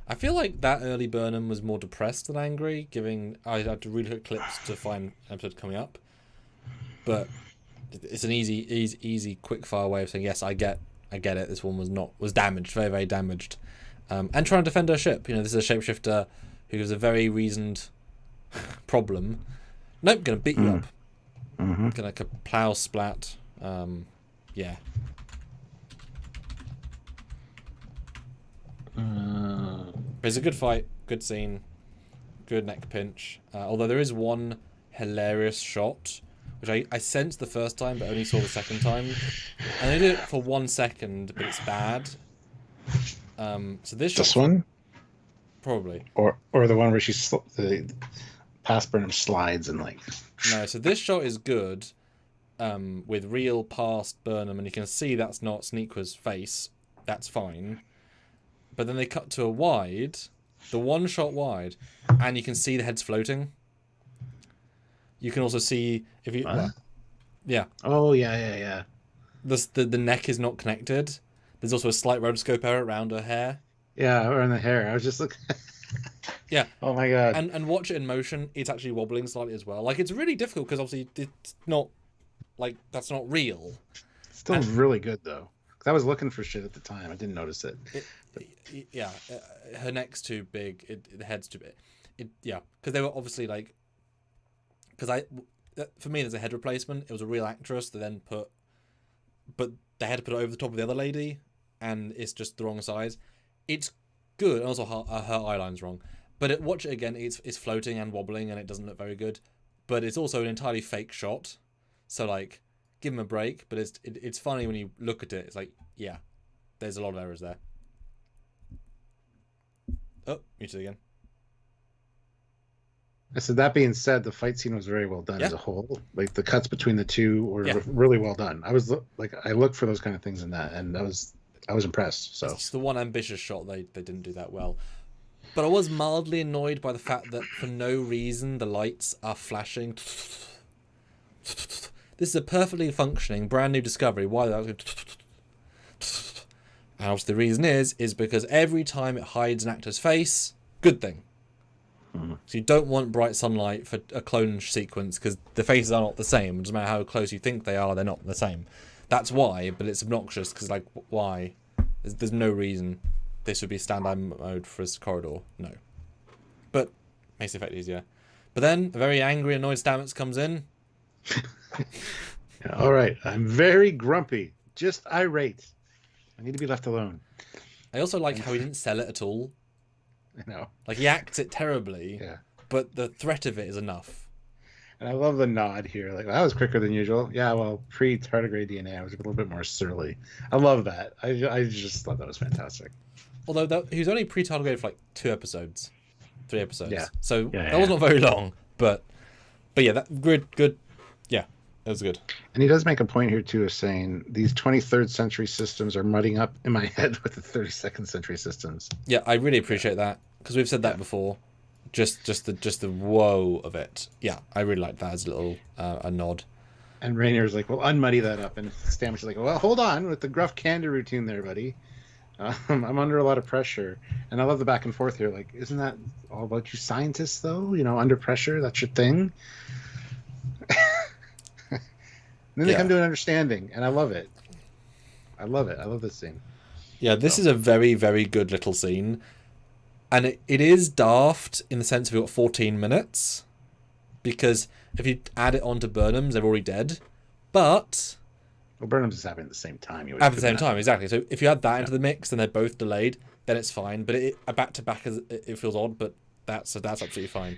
B: I feel like that early Burnham was more depressed than angry, I had to really look at clips to find an episode coming up. But it's an easy quick fire way of saying yes, I get it. This one was damaged, very very damaged, and trying to defend her ship. You know, this is a shapeshifter who gives a very reasoned problem. Nope, gonna beat you up. Gonna plow splat. Yeah. But it's a good fight, good scene, good neck pinch. Although there is one hilarious shot, which I sensed the first time, but only saw the second time. And they did it for 1 second, but it's bad. So this
A: one,
B: probably,
A: or the one where the past Burnham slides and like.
B: No, so this shot is good, with real past Burnham, and you can see that's not Sneakwa's face. That's fine. But then they cut to a wide, the one shot wide, and you can see the heads floating. You can also see if you, yeah.
A: Oh yeah.
B: The neck is not connected. There's also a slight rotoscope error around her hair.
A: Yeah, around the hair. I was just looking.
B: Yeah.
A: Oh my god.
B: And watch it in motion. It's actually wobbling slightly as well. Like, it's really difficult because obviously it's not, like, that's not real.
A: Still really good though. I was looking for shit at the time. I didn't notice it.
B: Yeah, her neck's too big. The head's too big. Yeah, because they were obviously like, for me there's a head replacement. It was a real actress that then but they had to put it over the top of the other lady, and it's just the wrong size. It's good, and also her eyeline's wrong. But watch it again. It's floating and wobbling, and it doesn't look very good. But it's also an entirely fake shot. So like, give him a break. But it's funny when you look at it. It's like, yeah, there's a lot of errors there. Oh, muted again.
A: So that being said, the fight scene was very well done as a whole. Like the cuts between the two were really well done. I looked for those kind of things in that, and I was impressed. So
B: it's the one ambitious shot they didn't do that well. But I was mildly annoyed by the fact that for no reason the lights are flashing. This is a perfectly functioning brand new discovery. Why that? And obviously the reason is because every time it hides an actor's face, good thing. So you don't want bright sunlight for a clone sequence because the faces are not the same. It doesn't matter how close you think they are, they're not the same. That's why, but it's obnoxious because, like, why? There's no reason this would be standby mode for this corridor. No. But makes the effect easier. But then a very angry, annoyed Stamets comes in.
A: All right, I'm very grumpy, just irate. I need to be left alone.
B: I also like how he didn't sell it at all.
A: I know.
B: Like, he acts it terribly, but the threat of it is enough.
A: And I love the nod here. Like, that was quicker than usual. Yeah, well, pre-tardigrade DNA, I was a little bit more surly. I love that. I just thought that was fantastic.
B: Although he was only pre-tardigrated for like 3 episodes.
A: Yeah.
B: So that was not very long. But yeah, that good. Yeah, that was good.
A: And he does make a point here too of saying these 23rd century systems are mudding up in my head with the 32nd century systems.
B: Yeah, I really appreciate that because we've said that before. Just the woe of it. Yeah, I really like that as a little a nod.
A: And Raynier's like, well, unmuddy that up. And Stamets is like, well, hold on with the gruff candor routine there, buddy. I'm under a lot of pressure. And I love the back and forth here. Like, isn't that all about you scientists, though? You know, under pressure, that's your thing. Then they come to an understanding, and I love it. I love this scene.
B: Yeah, this is a very, very good little scene. And it is daft in the sense of we've got 14 minutes. Because if you add it on to Burnham's, they're already dead. But...
A: Well, Burnham's is happening at the same time.
B: At the same time, exactly. So if you add that into the mix, then they're both delayed, then it's fine. But back-to-back, it feels odd, but that's absolutely fine.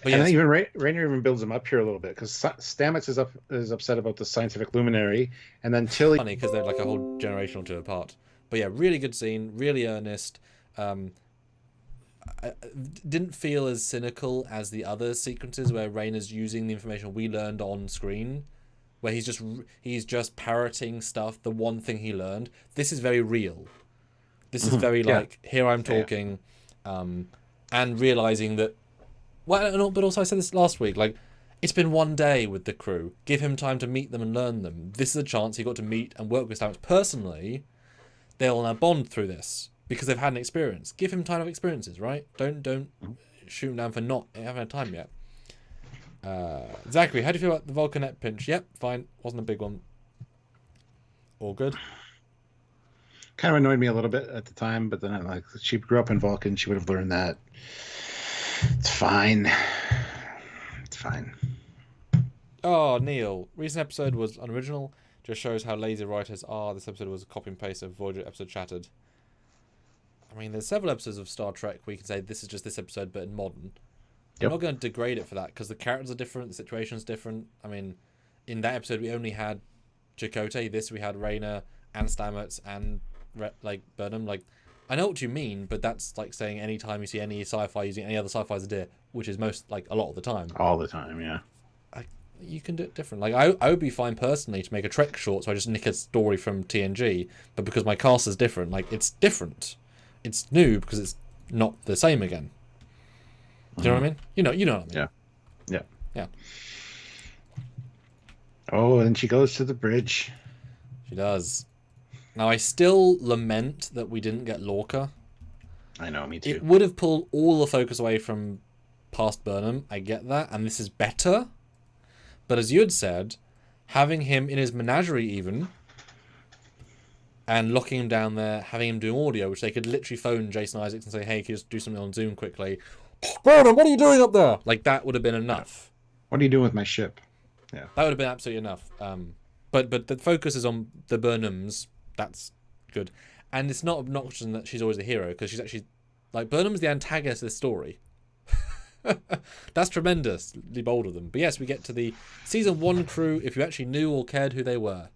B: But
A: and then even Raynier even builds him up here a little bit because Stamets is upset about the scientific luminary, and then Tilly.
B: Funny because they're like a whole generation or two apart. But yeah, really good scene, really earnest. I didn't feel as cynical as the other sequences where Rayner's using the information we learned on screen, where he's just parroting stuff. The one thing he learned. This is very real. This is very like here I'm talking, and realizing that. Well, but also I said this last week, like, it's been 1 day with the crew. Give him time to meet them and learn them. This is a chance he got to meet and work with Stamets personally. They'll now bond through this because they've had an experience. Give him time of experiences, right? Don't shoot him down for not having had time yet. Zachary, how do you feel about the Vulcanet pinch? Yep, fine. Wasn't a big one. All good.
A: Kind of annoyed me a little bit at the time, but then I'm like, she grew up in Vulcan. She would have learned that. It's fine. It's fine.
B: Oh, Neil. Recent episode was unoriginal. Just shows how lazy writers are. This episode was a copy and paste of Voyager episode Shattered. I mean, there's several episodes of Star Trek where you can say this is just this episode, but in modern. I'm not going to degrade it for that, because the characters are different, the situation's different. I mean, in that episode, we only had Chakotay. This, we had Rayna and Stamets and, Burnham. Like, I know what you mean, but that's like saying any time you see any sci-fi using any other sci-fi as a deer, which is a lot of the time.
A: All the time, yeah.
B: You can do it different. Like, I would be fine personally to make a Trek short, so I just nick a story from TNG, but because my cast is different, it's different. It's new because it's not the same again. Do you know what I mean? You know what I mean.
A: Yeah. Oh, and she goes to the bridge.
B: She does. Now, I still lament that we didn't get Lorca.
A: I know, me too.
B: It would have pulled all the focus away from past Burnham. I get that, and this is better. But as you had said, having him in his menagerie even, and locking him down there, having him do audio, which they could literally phone Jason Isaacs and say, hey, can you just do something on Zoom quickly? Burnham, what are you doing up there? That would have been enough.
A: What are you doing with my ship? Yeah.
B: That would have been absolutely enough. But the focus is on the Burnhams. That's good. And it's not obnoxious that she's always the hero, because she's actually... Burnham's the antagonist of this story. That's tremendously bold of them. But yes, we get to the season 1 crew, if you actually knew or cared who they were.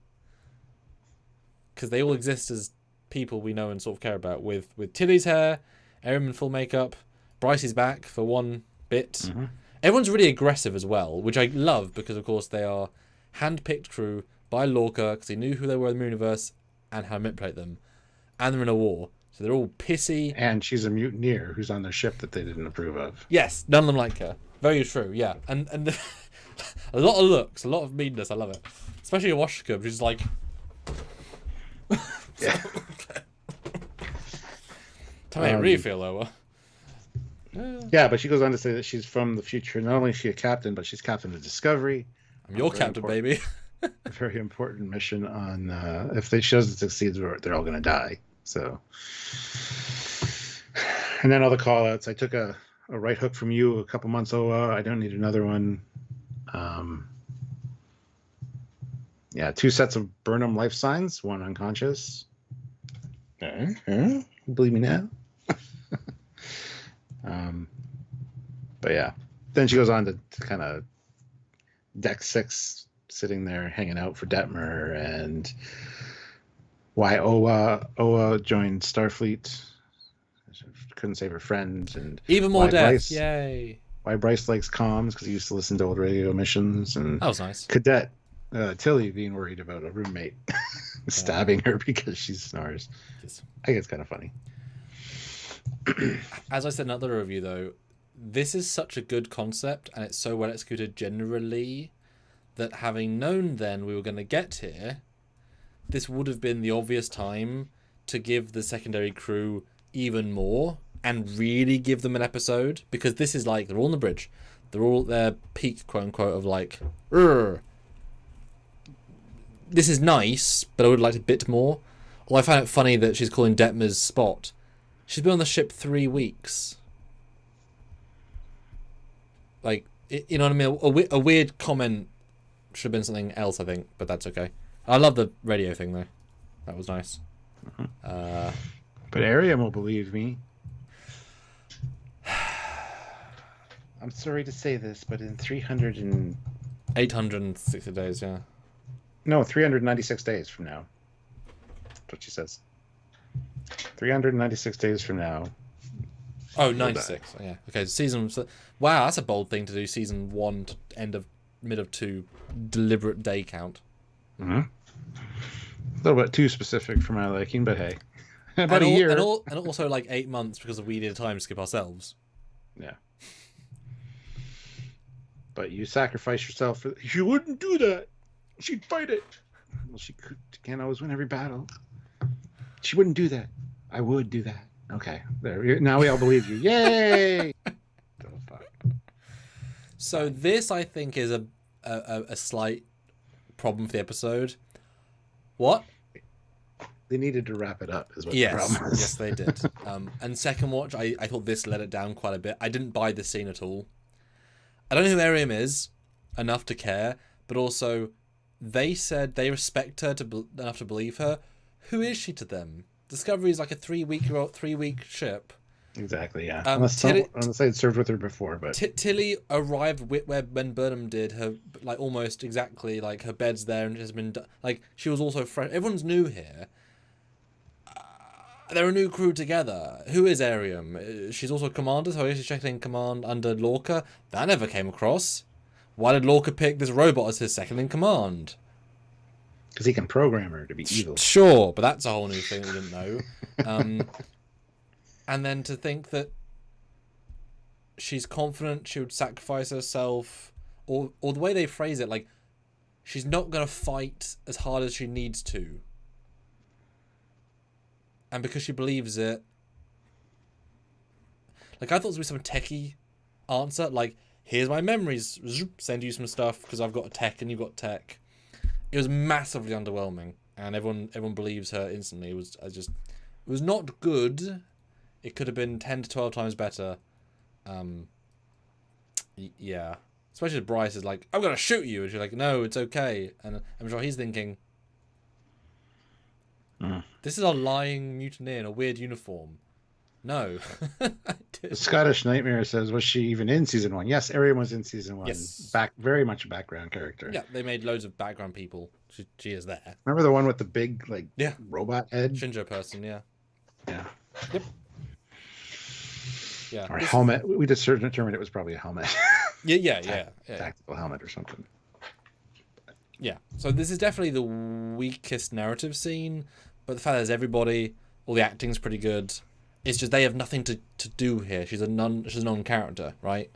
B: Because they all exist as people we know and sort of care about. With Tilly's hair, Erin in full makeup, Bryce is back for one bit. Mm-hmm. Everyone's really aggressive as well, which I love, because of course they are hand-picked crew by Lorca, because he knew who they were in the universe and how to manipulate them. And they're in a war. So they're all pissy.
A: And she's a mutineer who's on their ship that they didn't approve of.
B: Yes, none of them like her. Very true, yeah. And a lot of looks, a lot of meanness. I love it. Especially Washka, she's like...
A: Yeah.
B: Tell me how you really feel, though.
A: Yeah, but she goes on to say that she's from the future. Not only is she a captain, but she's captain of Discovery.
B: I'm your captain, baby.
A: A very important mission on... if she doesn't succeed, they're all going to die. So, and then all the call outs. I took a right hook from you a couple months ago. I don't need another one. Yeah, 2 sets of Burnham life signs, 1 unconscious. Believe me now. But yeah, then she goes on to kind of Deck 6, sitting there hanging out for Detmer, and why Oa joined Starfleet. Couldn't save her friend, and
B: even more death. Yay!
A: Why Bryce likes comms, because he used to listen to old radio missions, and
B: that was nice.
A: Cadet Tilly being worried about a roommate stabbing her because she snores.
B: Yes.
A: I think it's kind of funny.
B: As I said in another review, though, this is such a good concept, and it's so well executed generally, that having known then we were going to get here, this would have been the obvious time to give the secondary crew even more and really give them an episode, because this is they're all on the bridge. They're all at their peak, quote unquote, of this is nice, but I would like a bit more. Well, I found it funny that she's calling Detmer's spot. She's been on the ship 3 weeks. You know what I mean? A weird comment should have been something else, I think, but that's okay. I love the radio thing, though. That was nice.
A: Mm-hmm. But Ariam will believe me. I'm sorry to say this, but in
B: 860 days, yeah.
A: No, 396 days from now. That's what she says. 396 days from now.
B: Oh, 96. Oh, yeah. Okay, wow, that's a bold thing to do. Season 1 to mid of 2, deliberate day count.
A: Mm-hmm. A little bit too specific for my liking, but hey. About a year.
B: And also 8 months because we did a time skip ourselves.
A: Yeah. But you sacrifice yourself for... She wouldn't do that. She'd fight it. Well, she can't always win every battle. She wouldn't do that. I would do that. Okay. There. Now we all believe you. Yay! Oh, fuck.
B: So this, I think, is a slight problem for the episode. What?
A: They needed to wrap it up, is what the problem is.
B: Yes, they did. And second watch, I thought this let it down quite a bit. I didn't buy this scene at all. I don't know who Ariam is enough to care, but also they said they respect her enough to believe her. Who is she to them? Discovery is like a 3-week ship.
A: Exactly, yeah. Unless I'd served with her before, but
B: Tilly arrived when Burnham did her, like almost exactly like her bed's there and has been like she was also fresh. Everyone's new here. They're a new crew together. Who is Ariam? She's also a commander, so she's checking in command under Lorca. That never came across. Why did Lorca pick this robot as his second in command?
A: Because he can program her to be evil.
B: Sure, but that's a whole new thing we didn't know. And then to think that she's confident she would sacrifice herself, or the way they phrase it, like she's not going to fight as hard as she needs to. And because she believes it, like I thought it was some techie answer, like here's my memories, send you some stuff because I've got a tech and you've got tech. It was massively underwhelming, and everyone believes her instantly. It was not good. It could have been 10 to 12 times better. Yeah. Especially if Bryce is like, I'm going to shoot you. And she's like, no, it's okay. And I'm sure he's thinking, this is a lying mutineer in a weird uniform. No.
A: The Scottish Nightmare says, was she even in season 1? Yes, Ariam was in season 1.
B: Yes.
A: Very much a background character.
B: Yeah, they made loads of background people. She is there.
A: Remember the one with the big, robot head?
B: Shinjo person, yeah.
A: Yeah.
B: Yep. Yeah.
A: Or a helmet. We just determined it was probably a helmet.
B: Yeah.
A: Tactical helmet or something.
B: Yeah. So this is definitely the weakest narrative scene, but the fact that there's everybody, all the acting's pretty good. It's just they have nothing to do here. She's a non-character, right?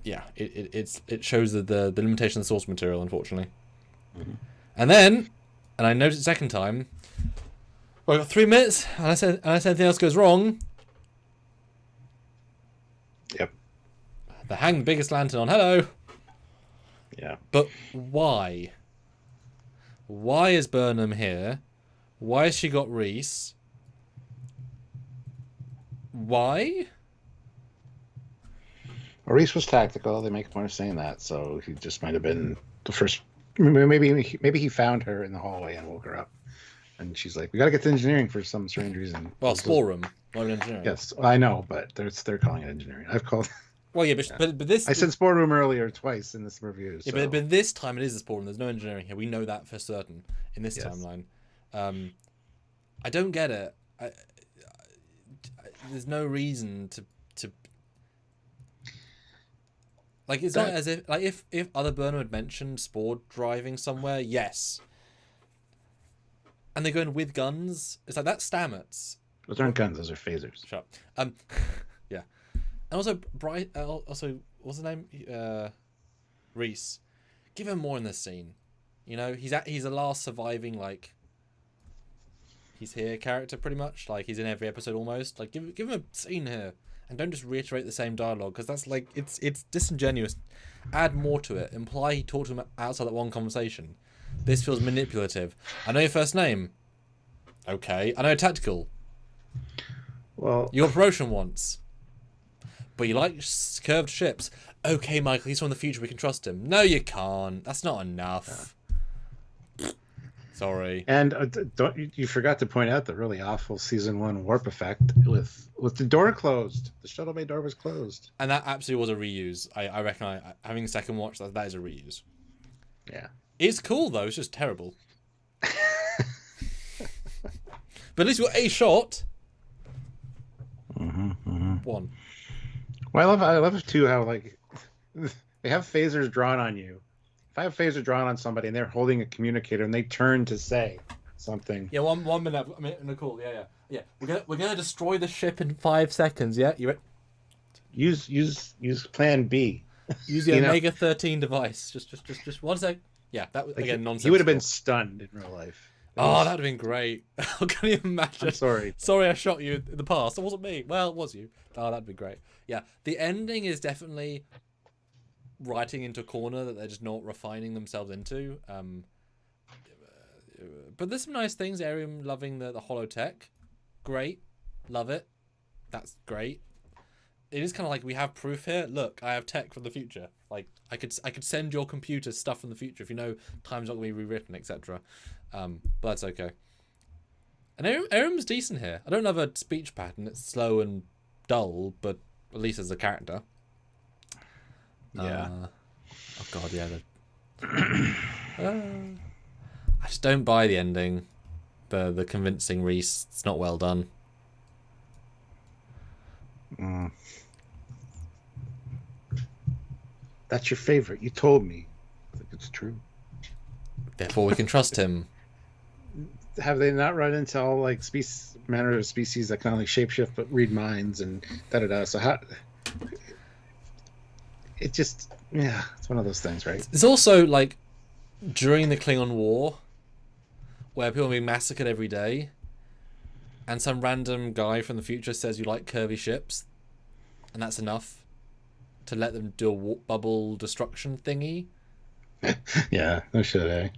B: Yeah. It shows the limitation of the source material, unfortunately. Mm-hmm. And then, and I noticed the second time, well, I've got 3 minutes, and I said anything else goes wrong.
A: Yep.
B: They hang the biggest lantern on. Hello.
A: Yeah.
B: But why? Why is Burnham here? Why has she got Reese? Why?
A: Well, Reese was tactical. They make a point of saying that, so he just might have been the first. Maybe he found her in the hallway and woke her up, and she's like, "We got to get to engineering for some strange reason."
B: Well, spore room, not engineering.
A: Yes, I know, but they're calling it engineering. I've called.
B: Well, yeah, but this.
A: I said spore room earlier twice in this review.
B: Yeah,
A: so.
B: but this time it is a spore room. There's no engineering here. We know that for certain in this timeline. I don't get it. There's no reason to like it's not as if like if other Burnham had mentioned spore driving somewhere, yes. And they're going with guns. It's like that's Stamets.
A: Those aren't guns. Those are phasers.
B: Shut up. Yeah. And also also what's the name? Reese. Give him more in this scene. You know, he's the last surviving like. He's here character pretty much, like he's in every episode almost. Like give him a scene here, and don't just reiterate the same dialogue because that's like it's disingenuous. Add more to it. Imply he talked to him outside that one conversation. This feels manipulative. I know your first name. Okay, I know tactical.
A: Well,
B: you got promotion once, but you like curved ships. Okay, Michael, he's from the future. We can trust him. No, you can't. That's not enough. Yeah. Sorry.
A: And you forgot to point out the really awful season 1 warp effect with the door closed. The shuttle bay door was closed.
B: And that absolutely was a reuse. I reckon having a second watch, that is a reuse.
A: Yeah.
B: It's cool though, it's just terrible. But at least we got a shot. One.
A: Well, I love too how like they have phasers drawn on you. If I have phaser drawn on somebody and they're holding a communicator and they turn to say something.
B: Yeah, one minute. I mean, Nicole. Yeah. We're gonna destroy the ship in 5 seconds. Yeah, you.
A: Use Plan B.
B: Use the Omega 13 device. Just 1 sec. Yeah, that was again nonsense.
A: He would have been stunned in real life.
B: That'd have been great. Can you imagine?
A: I'm sorry.
B: Sorry, I shot you in the past. It wasn't me. Well, it was you. Oh, that'd be great. Yeah, the ending is definitely writing into a corner that they're just not refining themselves into. But there's some nice things. Arium loving the holotech. Great. Love it. That's great. It is kind of like we have proof here. Look, I have tech from the future. Like I could send your computer stuff from the future if you know time's not going to be rewritten, etc. But that's okay. And Arium's decent here. I don't love a speech pattern. It's slow and dull, but at least as a character.
A: Yeah.
B: Oh god, yeah. I just don't buy the ending. The convincing Reese. It's not well done.
A: That's your favorite. You told me. I think it's true.
B: Therefore, we can trust him.
A: Have they not run into all like manner of species that can only shapeshift but read minds and da-da-da? So how? It just, yeah, it's one of those things, right?
B: It's also like during the Klingon War, where people are being massacred every day, and some random guy from the future says you like curvy ships, and that's enough to let them do a warp bubble destruction thingy.
A: Yeah, no shit, eh?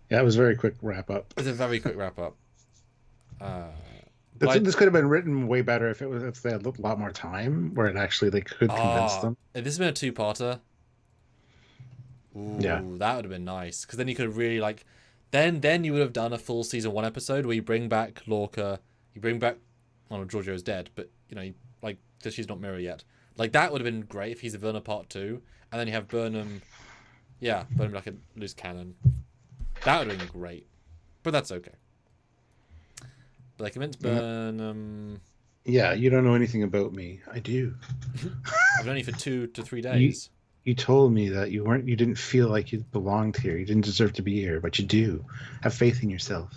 A: Yeah, it was a very quick wrap up.
B: It's a very quick wrap up.
A: This could have been written way better if they had a lot more time, where it actually they could convince them.
B: If this had been a two-parter, that would have been nice. Because then you could have really like, then you would have done a full season 1 episode where you bring back Lorca, you bring back, well, Giorgio's dead, but you know, like, because she's not Mirror yet. Like that would have been great if he's a villain of part 2, and then you have Burnham, Burnham like a loose cannon. That would have been great, but that's okay. But they convinced Burnham.
A: Yeah, you don't know anything about me. I do.
B: I've known you for 2 to 3 days.
A: You told me that you didn't feel like you belonged here. You didn't deserve to be here, but you do. Have faith in yourself.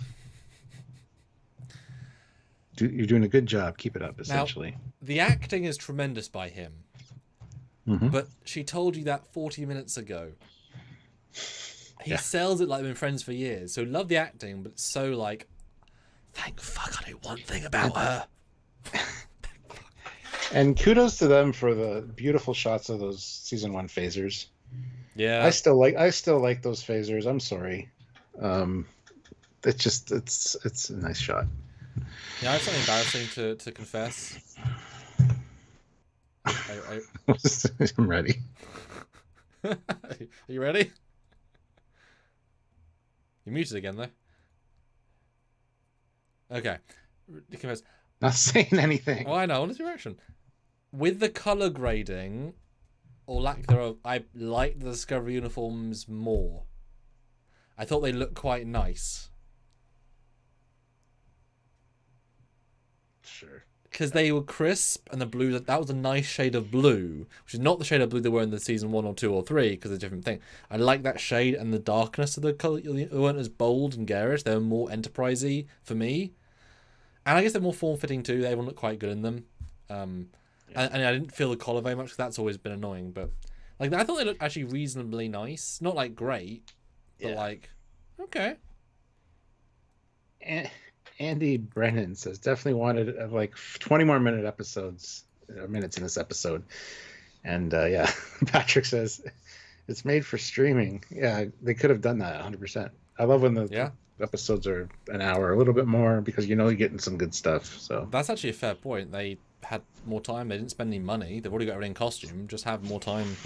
A: You're doing a good job. Keep it up, essentially.
B: Now, the acting is tremendous by him.
A: Mm-hmm.
B: But she told you that 40 minutes ago. He sells it like they've been friends for years. So love the acting, but it's so like, thank fuck I know one thing about her.
A: And kudos to them for the beautiful shots of those season 1 phasers.
B: Yeah.
A: I still like those phasers. I'm sorry. It's a nice shot.
B: Yeah, I have something embarrassing to confess.
A: I'm ready.
B: Are you ready? You're muted again, though. Okay. Confess.
A: Not saying anything.
B: Oh, I know. What is your reaction? With the colour grading, or lack thereof, I liked the Discovery uniforms more. I thought they looked quite nice.
A: Sure.
B: Because they were crisp, and the blue, that was a nice shade of blue, which is not the shade of blue they were in the season 1 or 2 or 3, because it's a different thing. I like that shade and the darkness of the colour. They weren't as bold and garish. They were more enterprisey for me. And I guess they're more form-fitting too. Everyone looked quite good in them. And I didn't feel the collar very much, because that's always been annoying. But like, I thought they looked actually reasonably nice. Not like great, but like, okay.
A: Andy Brennan says definitely wanted like 20 more minutes in this episode. And Patrick says it's made for streaming. Yeah, they could have done that 100%. I love when the episodes are an hour, a little bit more, because you know you're getting some good stuff. So
B: that's actually a fair point. They had more time. They didn't spend any money. They've already got everything in costume. Just have more time.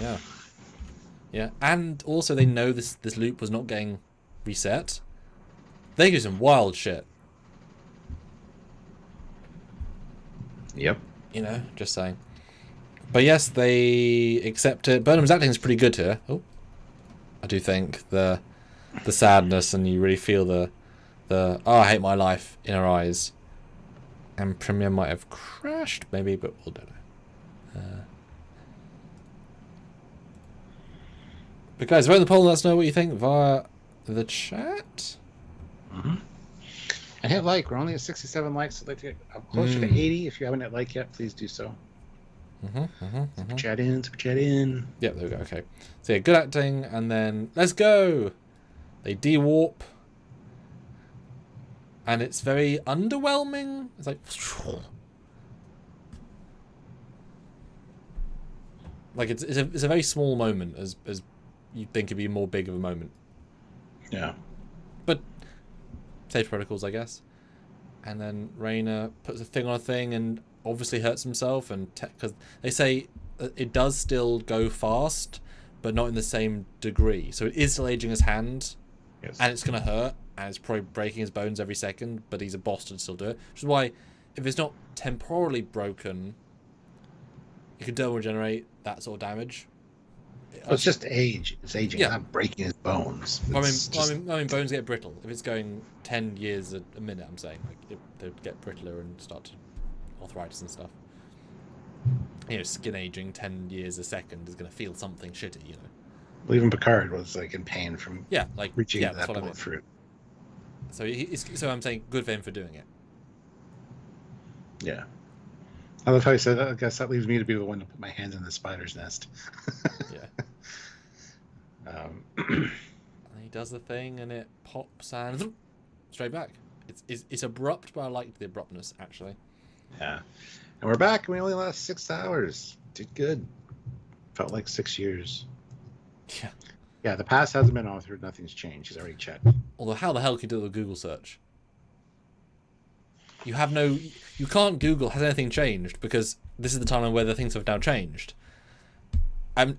B: Yeah. And also they know this loop was not getting reset. They do some wild shit.
A: Yep.
B: You know, just saying. But yes, they accept it. Burnham's acting is pretty good here. Oh, I do think the sadness, and you really feel the I hate my life in her eyes. And Premiere might have crashed, maybe, but we'll don't know. But guys, vote in the poll and let us know what you think via the chat.
A: Mm-hmm. And hit like. We're only at 67 likes. I'd like to get closer to 80. If you haven't hit like yet, please do so. Super chat in.
B: Yep, there we go. Okay. So yeah, good acting, and then let's go. They de-warp, and it's very underwhelming. It's like Like it's a very small moment as you'd think it'd be more big of a moment.
A: Yeah.
B: But safety protocols, I guess. And then Rayner puts a thing on a thing and obviously hurts himself, and because they say it does still go fast, but not in the same degree. So it is still aging his hand,
A: Yes.
B: and it's gonna hurt, and it's probably breaking his bones every second. But he's a boss to still do it, which is why if it's not temporally broken, you can thermal regenerate that sort of damage.
A: Well, it's just age. It's aging.
B: Yeah.
A: It's not breaking his bones.
B: I mean, bones get brittle. If it's going 10 years a minute, I'm saying, like, they get brittler and start to arthritis and stuff. You know, skin aging 10 years a second is going to feel something shitty, you know.
A: Well, even Picard was like in pain from reaching that bullet fruit.
B: So so I'm saying good for him for doing it.
A: Yeah. I love how he said, I guess that leaves me to be the one to put my hands in the spider's nest.
B: Yeah. And he does the thing and it pops and straight back. It's abrupt, but I like the abruptness, actually.
A: Yeah. And we're back, and we only last 6 hours. Did good. Felt like 6 years.
B: Yeah.
A: Yeah, the past hasn't been altered. Nothing's changed. He's already checked.
B: Although, how the hell can you do it with a Google search? You can't Google, has anything changed? Because this is the timeline where the things have now changed.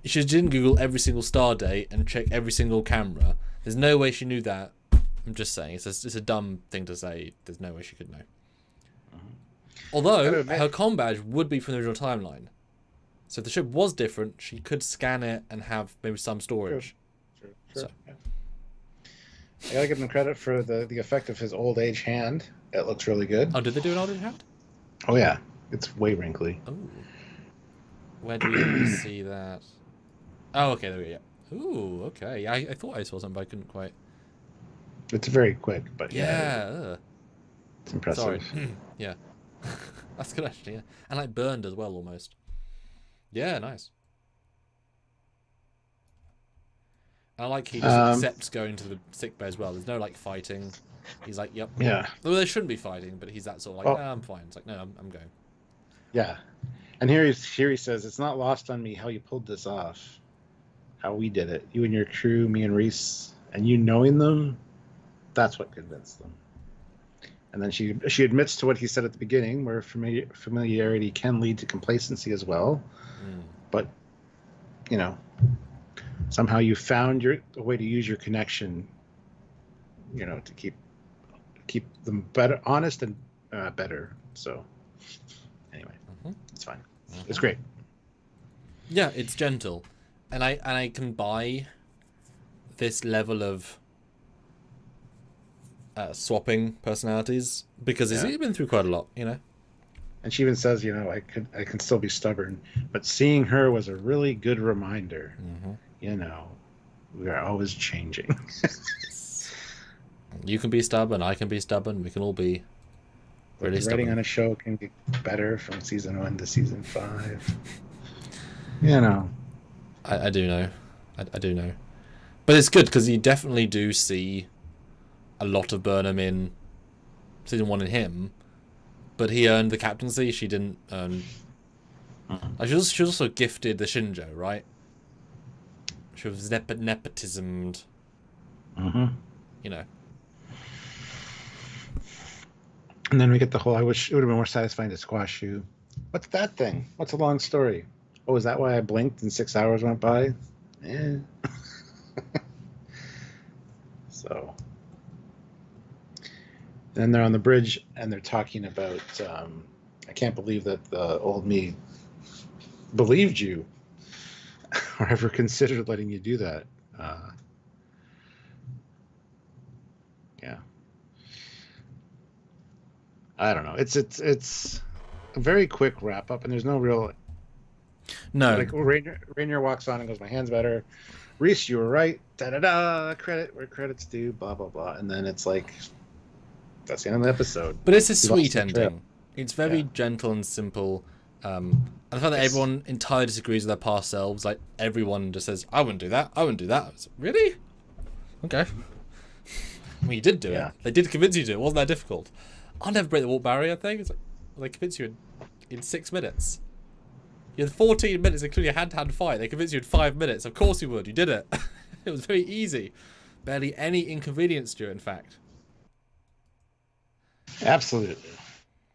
B: She didn't Google every single star date and check every single camera. There's no way she knew that. I'm just saying. It's a dumb thing to say. There's no way she could know. Although, her comm badge would be from the original timeline. So if the ship was different, she could scan it and have maybe some storage.
A: Sure.
B: So.
A: Yeah. I gotta give him credit for the effect of his old age hand. It looks really good.
B: Oh, did they do an old age hand?
A: Oh, yeah. It's way wrinkly.
B: Oh. Where do we see that? Oh, okay, there we go. Yeah. Ooh, okay. I thought I saw something, but I couldn't quite.
A: It's very quick, but
B: yeah.
A: It's impressive.
B: Sorry. Yeah. That's good, actually, yeah. And like burned as well, almost. Yeah, nice. And I like he just accepts going to the sick bay as well. There's no like fighting. He's like, yep.
A: Yeah.
B: Well, they shouldn't be fighting, but he's that sort of like, nah, I'm fine. It's like, no, I'm going.
A: Yeah. And here he says, it's not lost on me how you pulled this off. How we did it. You and your crew, me and Reese, and you knowing them, that's what convinced them. And then she admits to what he said at the beginning, where familiarity can lead to complacency as well. But, you know, somehow you found a way to use your connection, you know, to keep them better, honest and better. So, anyway, it's fine. It's great.
B: Yeah, it's gentle, and I can buy this level of swapping personalities because he's been through quite a lot, you know.
A: And she even says, you know, I can still be stubborn, but seeing her was a really good reminder. You know, we are always changing.
B: You can be stubborn, I can be stubborn, we can all be really stubborn.
A: Writing on a show can get better from season 1 to season 5. You know.
B: I do know. I do know. But it's good because you definitely do see a lot of Burnham in season 1 in him, but he earned the captaincy. She didn't earn. She was also gifted the Shinjo, right? She was nepotismed. You know.
A: And then we get the whole, I wish it would have been more satisfying to squash you. What's that thing? What's a long story? Oh, is that why I blinked and 6 hours went by? Eh. So. Then they're on the bridge and they're talking about, I can't believe that the old me believed you or ever considered letting you do that. Yeah. I don't know. It's a very quick wrap up, and there's no real.
B: No.
A: Like Rainier walks on and goes, "My hand's better." Reese, you were right. Da da da. Credit where credit's due. Blah blah blah. And then it's like, that's the end of the episode.
B: But it's a sweet ending. It's very gentle and simple. And the fact that everyone entirely disagrees with their past selves, like everyone just says, "I wouldn't do that. I wouldn't do that." It's like, really? Okay. Well, you did do it. They did convince you to. It wasn't that difficult. I'll never break the warp barrier thing. It's like, well, they convince you in 6 minutes. You had 14 minutes, including a hand-to-hand fight. They convinced you in 5 minutes. Of course you would. You did it. It was very easy. Barely any inconvenience to you, in fact.
A: Absolutely.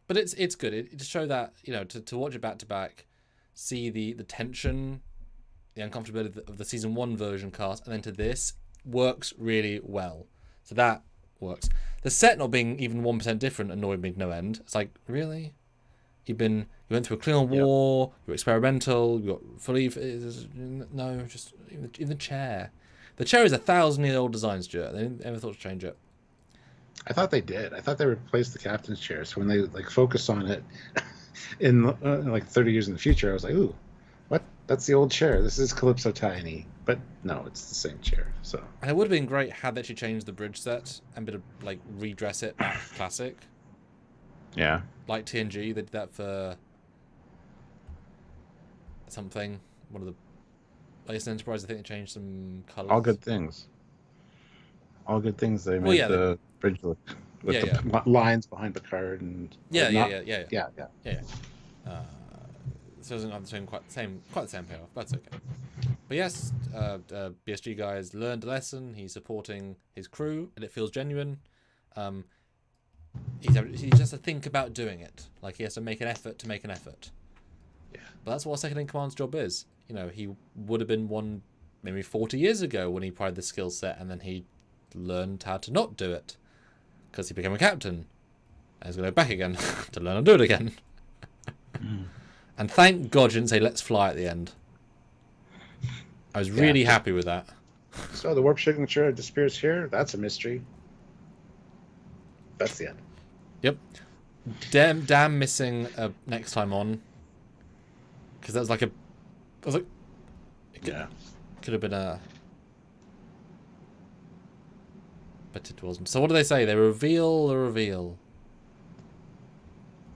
B: But it's good. It to show that, you know, to watch it back to back, see the tension, the uncomfortability of the season 1 version cast, and then to this, works really well. So that works. The set not being even 1% different annoyed me to no end. It's like, really? You went through a Klingon war, you were experimental, you got fully... No, just in the chair. The chair is a 1,000-year-old design, Stuart. They didn't ever thought to change it.
A: I thought they did. I thought they replaced the captain's chair. So when they like focus on it in like 30 years in the future, I was like, ooh, what? That's the old chair. This is Calypso Tiny. But no, it's the same chair. So. And
B: it would have been great had they actually changed the bridge set and bit of like redress it back classic.
A: Yeah.
B: Like TNG, they did that for something. One of the latest Enterprise, I think they changed some colours.
A: All good things. All good things. They made the bridge look with the lines behind Picard and
B: yeah. So it doesn't have quite the same payoff. That's okay. But yes, BSG guys learned a lesson. He's supporting his crew, and it feels genuine. He just has to think about doing it. Like he has to make an effort to make an effort.
A: Yeah.
B: But that's what second in command's job is. You know, he would have been one maybe 40 years ago when he acquired the skill set, and then he learned how to not do it because he became a captain. And he's going to go back again to learn how to do it again. And thank God you didn't say let's fly at the end. I was really happy with that.
A: So the warp signature disappears here. That's a mystery. That's the end.
B: Yep. Damn missing next time on. Because that was like a... I was like... Could have been a... But it wasn't. So what do they say? They reveal the reveal.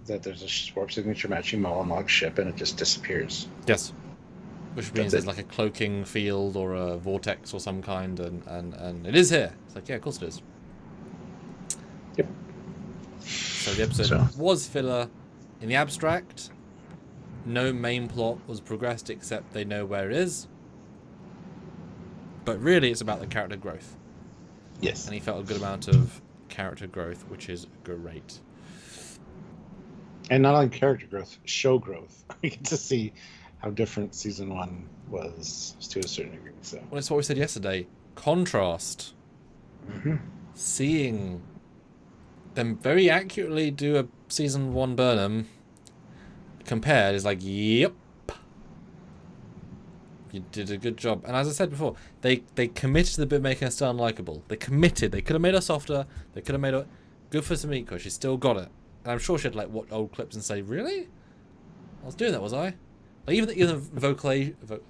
A: That there's a warp signature matching Molamog's ship and it just disappears.
B: Yes. Which means there's like a cloaking field or a vortex or some kind, and it is here. It's like, yeah, of course it is.
A: Yep.
B: So the episode was filler. In the abstract, no main plot was progressed except they know where it is. But really, it's about the character growth.
A: Yes.
B: And he felt a good amount of character growth, which is great.
A: And not only character growth, show growth. We get to see how different season 1 was to a certain degree. So.
B: Well, it's what we said yesterday. Contrast.
A: Mm-hmm.
B: Seeing them very accurately do a season 1 Burnham compared is like, yep. You did a good job. And as I said before, they committed to the bit making her still unlikable. They committed. They could have made her softer. They could have made her... Good for Samiko. She still got it. And I'm sure she'd like watch old clips and say, really? I was doing that, was I? Like even the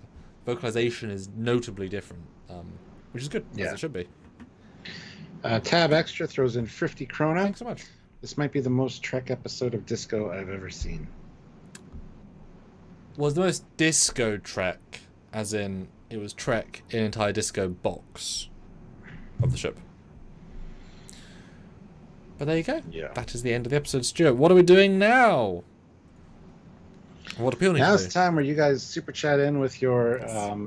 B: vocalization is notably different, which is good, as it should be.
A: Tab Extra throws in 50 krona.
B: Thanks so much.
A: This might be the most Trek episode of Disco I've ever seen.
B: Was the most disco Trek, as in it was Trek in an entire disco box of the ship. But there you go.
A: Yeah.
B: That is the end of the episode. Stuart, what are we doing now? What appeal needs to do?
A: Now it's time where you guys super chat in with your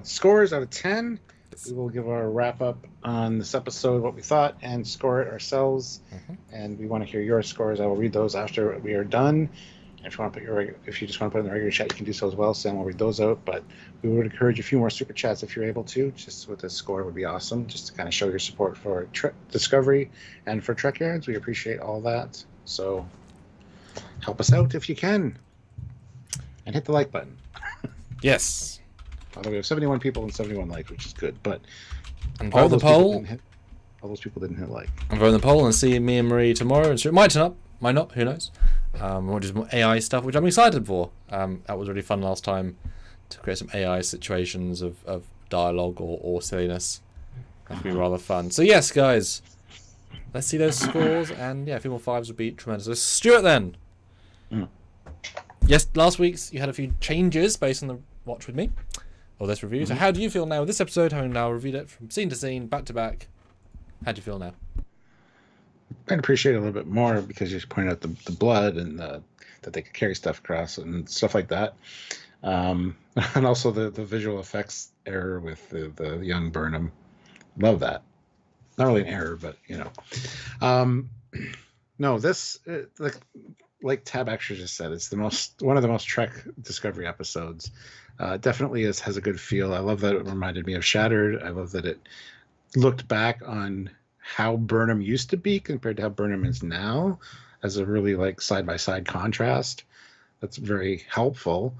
A: scores out of 10. Yes. We will give our wrap up on this episode, what we thought, and score it ourselves. Mm-hmm. And we want to hear your scores. I will read those after we are done. And if you want to put if you just want to put in the regular chat, you can do so as well. Sam will read those out. But we would encourage a few more super chats if you're able to. Just with a score would be awesome. Just to kind of show your support for Discovery and for Trekyards. We appreciate all that. So help us out if you can. And hit the like button.
B: Yes.
A: Although we have 71 people and 71 likes, which is good. But
B: and vote the poll.
A: All those people didn't hit like.
B: And vote the poll and see me and Marie tomorrow. And it might turn up, might not. Who knows? Or just more AI stuff, which I'm excited for. That was really fun last time to create some AI situations of dialogue or silliness. That'd be rather fun. So yes, guys, let's see those scores. And yeah, a few more 5s would be tremendous. So Stuart, then. Yes, last week's you had a few changes based on the watch with me or this review. So how do you feel now with this episode, having now reviewed it from scene to scene, back to back? How do you feel now?
A: I'd appreciate it a little bit more because you pointed out the blood and that they could carry stuff across and stuff like that. And also the visual effects error with the young Burnham. Love that. Not really an error, but Um, no, this like Tab actually just said, it's one of the most Trek Discovery episodes. Definitely has a good feel. I love that it reminded me of Shattered. I love that it looked back on how Burnham used to be compared to how Burnham is now, as a really like side by side contrast. That's very helpful.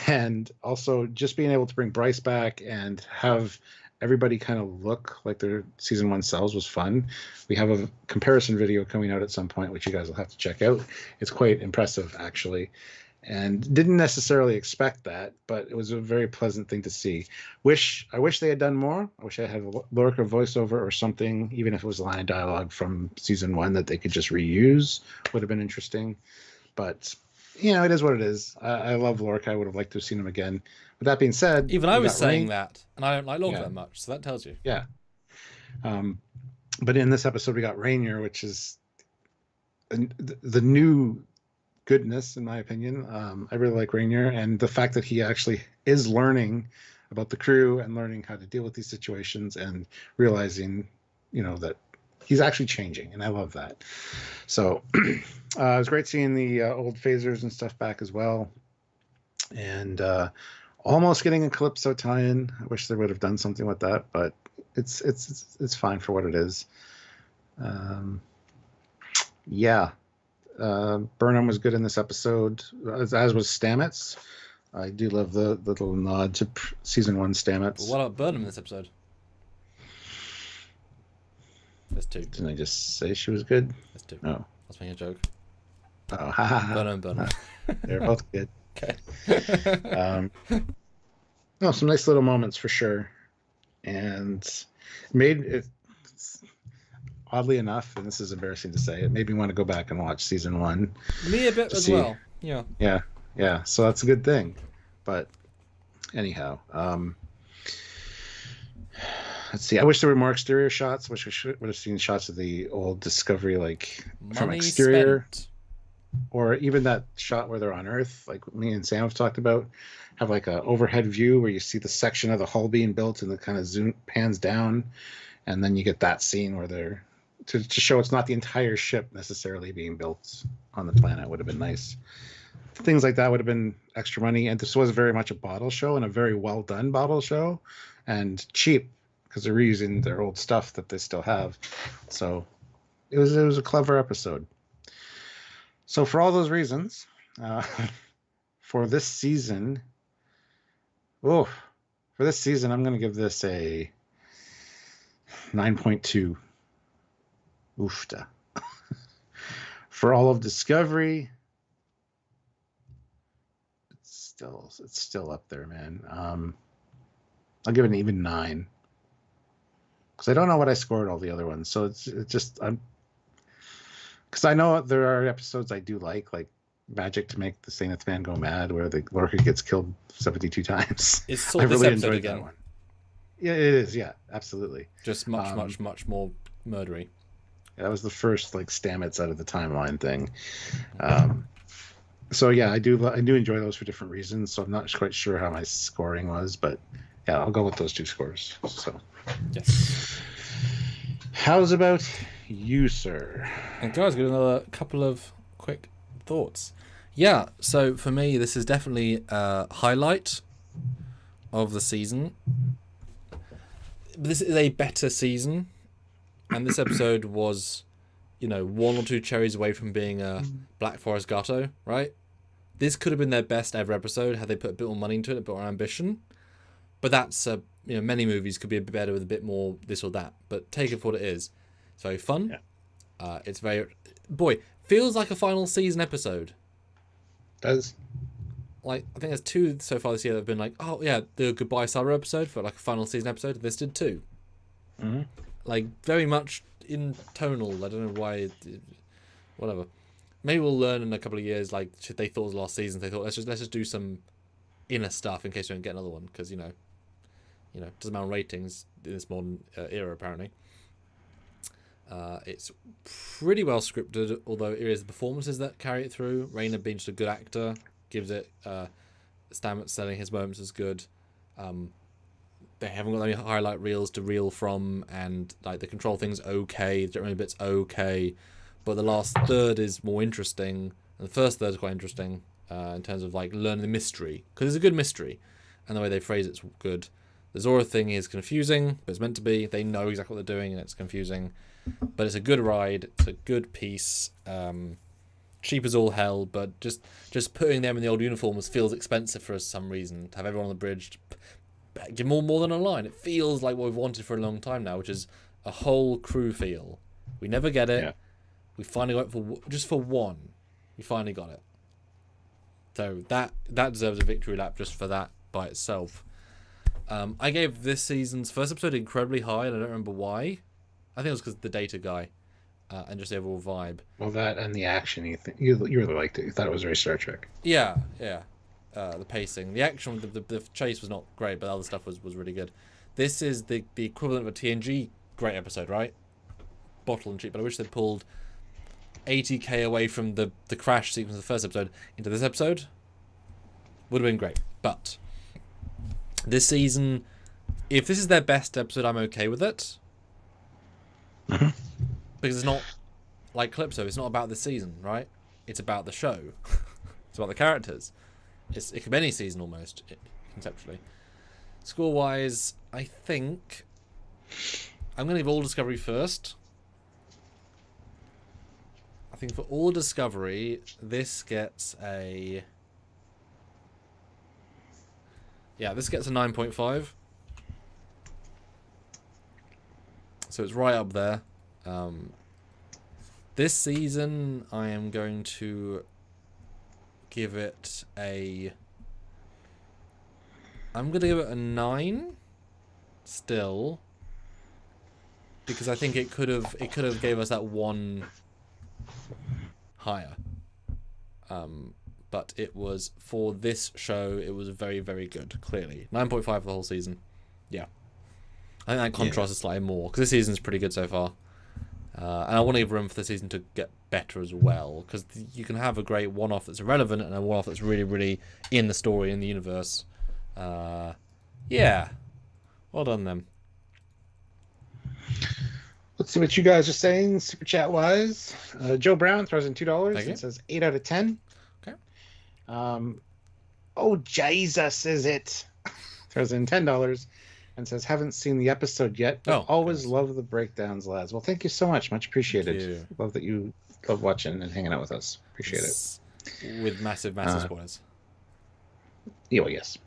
A: And also just being able to bring Bryce back and have everybody kind of look like their season 1 selves was fun. We have a comparison video coming out at some point, which you guys will have to check out. It's quite impressive, actually. And didn't necessarily expect that, but it was a very pleasant thing to see. I wish they had done more. I wish I had a Lorca voiceover or something, even if it was a line of dialogue from season 1 that they could just reuse. Would have been interesting. But it is what it is. I love Lorca. I would have liked to have seen him again. With that being said,
B: even I was saying that, and I don't like Lorca that much, so that tells you.
A: Yeah. But in this episode, we got Rainier, which is the new goodness, in my opinion. I really like Rainier, and the fact that he actually is learning about the crew and learning how to deal with these situations and realizing, that he's actually changing, and I love that. So it was great seeing the old phasers and stuff back as well, and almost getting a Calypso tie-in. I wish they would have done something with that, but it's fine for what it is. Burnham was good in this episode, as was Stamets. I do love the little nod to season 1 Stamets.
B: What about Burnham in this episode? There's 2.
A: Didn't I just say she was good?
B: There's 2.
A: No.
B: I was making a joke.
A: Oh, ha.
B: Burnham.
A: They're both good.
B: Okay.
A: No, some nice little moments for sure. And made it, oddly enough, and this is embarrassing to say, it made me want to go back and watch season 1.
B: Me a bit as well. Yeah.
A: Yeah. So that's a good thing. But anyhow, let's see. I wish there were more exterior shots. Wish we would have seen shots of the old Discovery, like from exterior.
B: Spent.
A: Or even that shot where they're on Earth, like me and Sam have talked about, have like a overhead view where you see the section of the hull being built and it kind of pans down, and then you get that scene where they're to show it's not the entire ship necessarily being built on the planet. Would have been nice. Things like that would have been extra money, and this was very much a bottle show and a very well done bottle show, and cheap because they're reusing their old stuff that they still have. So it was a clever episode. So for all those reasons, for this season, I'm going to give this a 9.2. Oofta. For all of Discovery, it's still up there, man. I'll give it an even 9 because I don't know what I scored all the other ones. So it's just because I know there are episodes I do like Magic to Make the Zenith Man Go Mad, where the Lorca gets killed 72 times.
B: It's sort of this episode again.
A: That one. Yeah, it is. Yeah, absolutely.
B: Just much more murdery.
A: That was the first like Stamets out of the timeline thing. So yeah, I do enjoy those for different reasons. So I'm not quite sure how my scoring was, but yeah, I'll go with those 2 scores. So
B: yes.
A: How's about you, sir?
B: And guys, got another couple of quick thoughts. Yeah, so for me, this is definitely a highlight of the season. This is a better season, and this episode was, 1 or 2 cherries away from being a Black Forest Gato, right? This could have been their best ever episode had they put a bit more money into it, a bit more ambition. But that's, many movies could be a bit better with a bit more this or that. But take it for what it is. It's very fun. Yeah. It's very... Boy, feels like a final season episode.
A: Does.
B: Like, I think there's 2 so far this year that have been like, oh, yeah, the Goodbye Summer episode for like a final season episode. This did too.
A: Mm-hmm.
B: Like, very much in tonal. I don't know why... Whatever. Maybe we'll learn in a couple of years, like, they thought it was last season. They thought, let's just do some inner stuff in case we don't get another one. Because, doesn't matter on ratings in this modern era, apparently. It's pretty well scripted, although it is the performances that carry it through. Raina being just a good actor gives it Stamets selling his moments is good. They haven't got any highlight reels to reel from, and like the control thing's okay, the general bit's okay, but the last third is more interesting, and the first third is quite interesting in terms of like learning the mystery, because it's a good mystery, and the way they phrase it's good. The Zora thing is confusing, but it's meant to be. They know exactly what they're doing, and it's confusing, but it's a good ride. It's a good piece. Cheap as all hell, but just putting them in the old uniforms feels expensive for some reason. To have everyone on the bridge, give more than a line. It feels like what we've wanted for a long time now, which is a whole crew feel. We never get it. Yeah. We finally got it for one. We finally got it. So that deserves a victory lap just for that by itself. I gave this season's first episode incredibly high, and I don't remember why. I think it was because the data guy and just the overall vibe.
A: Well, that and the action, you really liked it. You thought it was very Star Trek.
B: Yeah. The pacing, the action, the chase was not great, but the other stuff was really good. This is the equivalent of a TNG great episode, right? Bottle and cheap, but I wish they'd pulled 80k away from the crash sequence of the first episode into this episode. Would have been great, but this season, if this is their best episode, I'm okay with it.
A: Mm-hmm.
B: Because it's not like Calypso. It's not about the season, right? It's about the show. It's about the characters. It could be any season almost, conceptually. Score-wise, I think I'm going to leave All Discovery first. I think for All Discovery, this gets a... Yeah, this gets a 9.5. So it's right up there. This season, I am going to give it a... I'm going to give it a 9 still, because I think it could have gave us that one higher. But it was, for this show, it was very, very good, clearly. 9.5 for the whole season. Yeah. I think that contrast is slightly more, because this season's pretty good so far. And I want to give room for the season to get better as well, because you can have a great one-off that's irrelevant and a one-off that's really, really in the story, in the universe. Yeah. Well done, them.
A: Let's see what you guys are saying, super chat wise. Joe Brown throws in $2 and says 8 out of 10.
B: Okay.
A: Oh, Jesus, is it? Throws in $10 and says, haven't seen the episode yet, but always love the breakdowns, lads. Well, thank you so much. Much appreciated. Love that you love watching and hanging out with us. Appreciate it.
B: With massive spoilers.
A: Yeah, well, yes.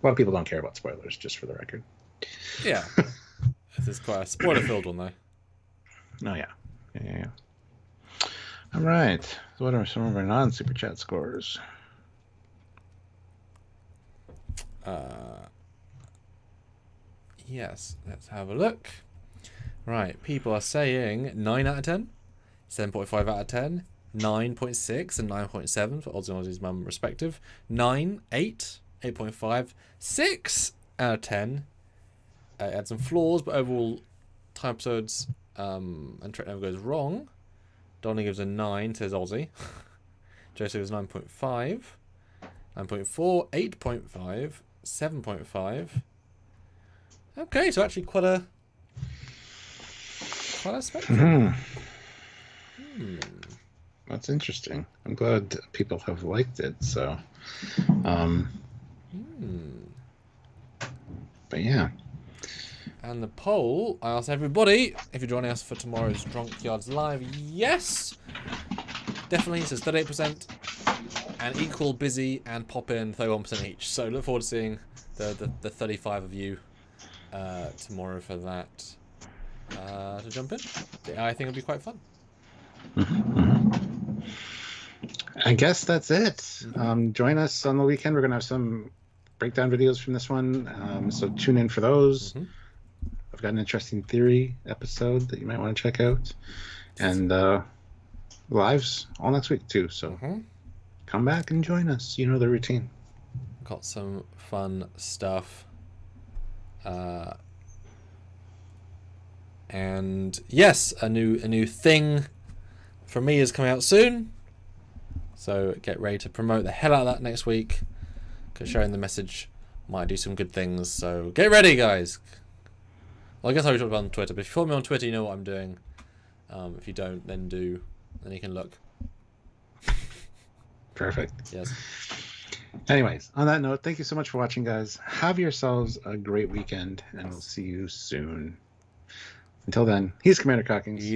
A: A lot of people don't care about spoilers, just for the record.
B: Yeah. This is quite a spoiler-filled one, though.
A: Oh, yeah. Yeah. All right. So what are some of our non-super chat scores?
B: Yes, let's have a look. Right, people are saying 9 out of 10, 7.5 out of 10, 9.6 and 9.7 for Odds and Aussie's mum respective, 9, 8, 8.5, 6 out of 10. It had some flaws, but overall, time episodes and Trek never goes wrong. Donnie gives a 9, says Aussie. Joseph gives 9.5, 9.4, 8.5, 7.5. Okay, so actually quite a spectrum.
A: That's interesting. I'm glad people have liked it. So, but yeah.
B: And the poll, I asked everybody if you're joining us for tomorrow's Trekyards Live. Yes, definitely. It says 38% and equal, busy, and pop in 31% each. So look forward to seeing the 35 of you tomorrow for that to jump in. I think it'll be quite fun.
A: I guess that's it. Join us on the weekend. We're gonna have some breakdown videos from this one, so tune in for those. I've got an interesting theory episode that you might want to check out, and lives all next week too, so come back and join us. You know the routine.
B: Got some fun stuff. And yes, a new thing from me is coming out soon, so get ready to promote the hell out of that next week. because sharing the message might do some good things. So get ready, guys. Well, I guess I already talked about it on Twitter, but if you follow me on Twitter, you know what I'm doing. If you don't, then do. Then you can look.
A: Perfect.
B: Yes.
A: Anyways, on that note, thank you so much for watching, guys. Have yourselves a great weekend, and we'll see you soon. Until then, he's Commander Cockings.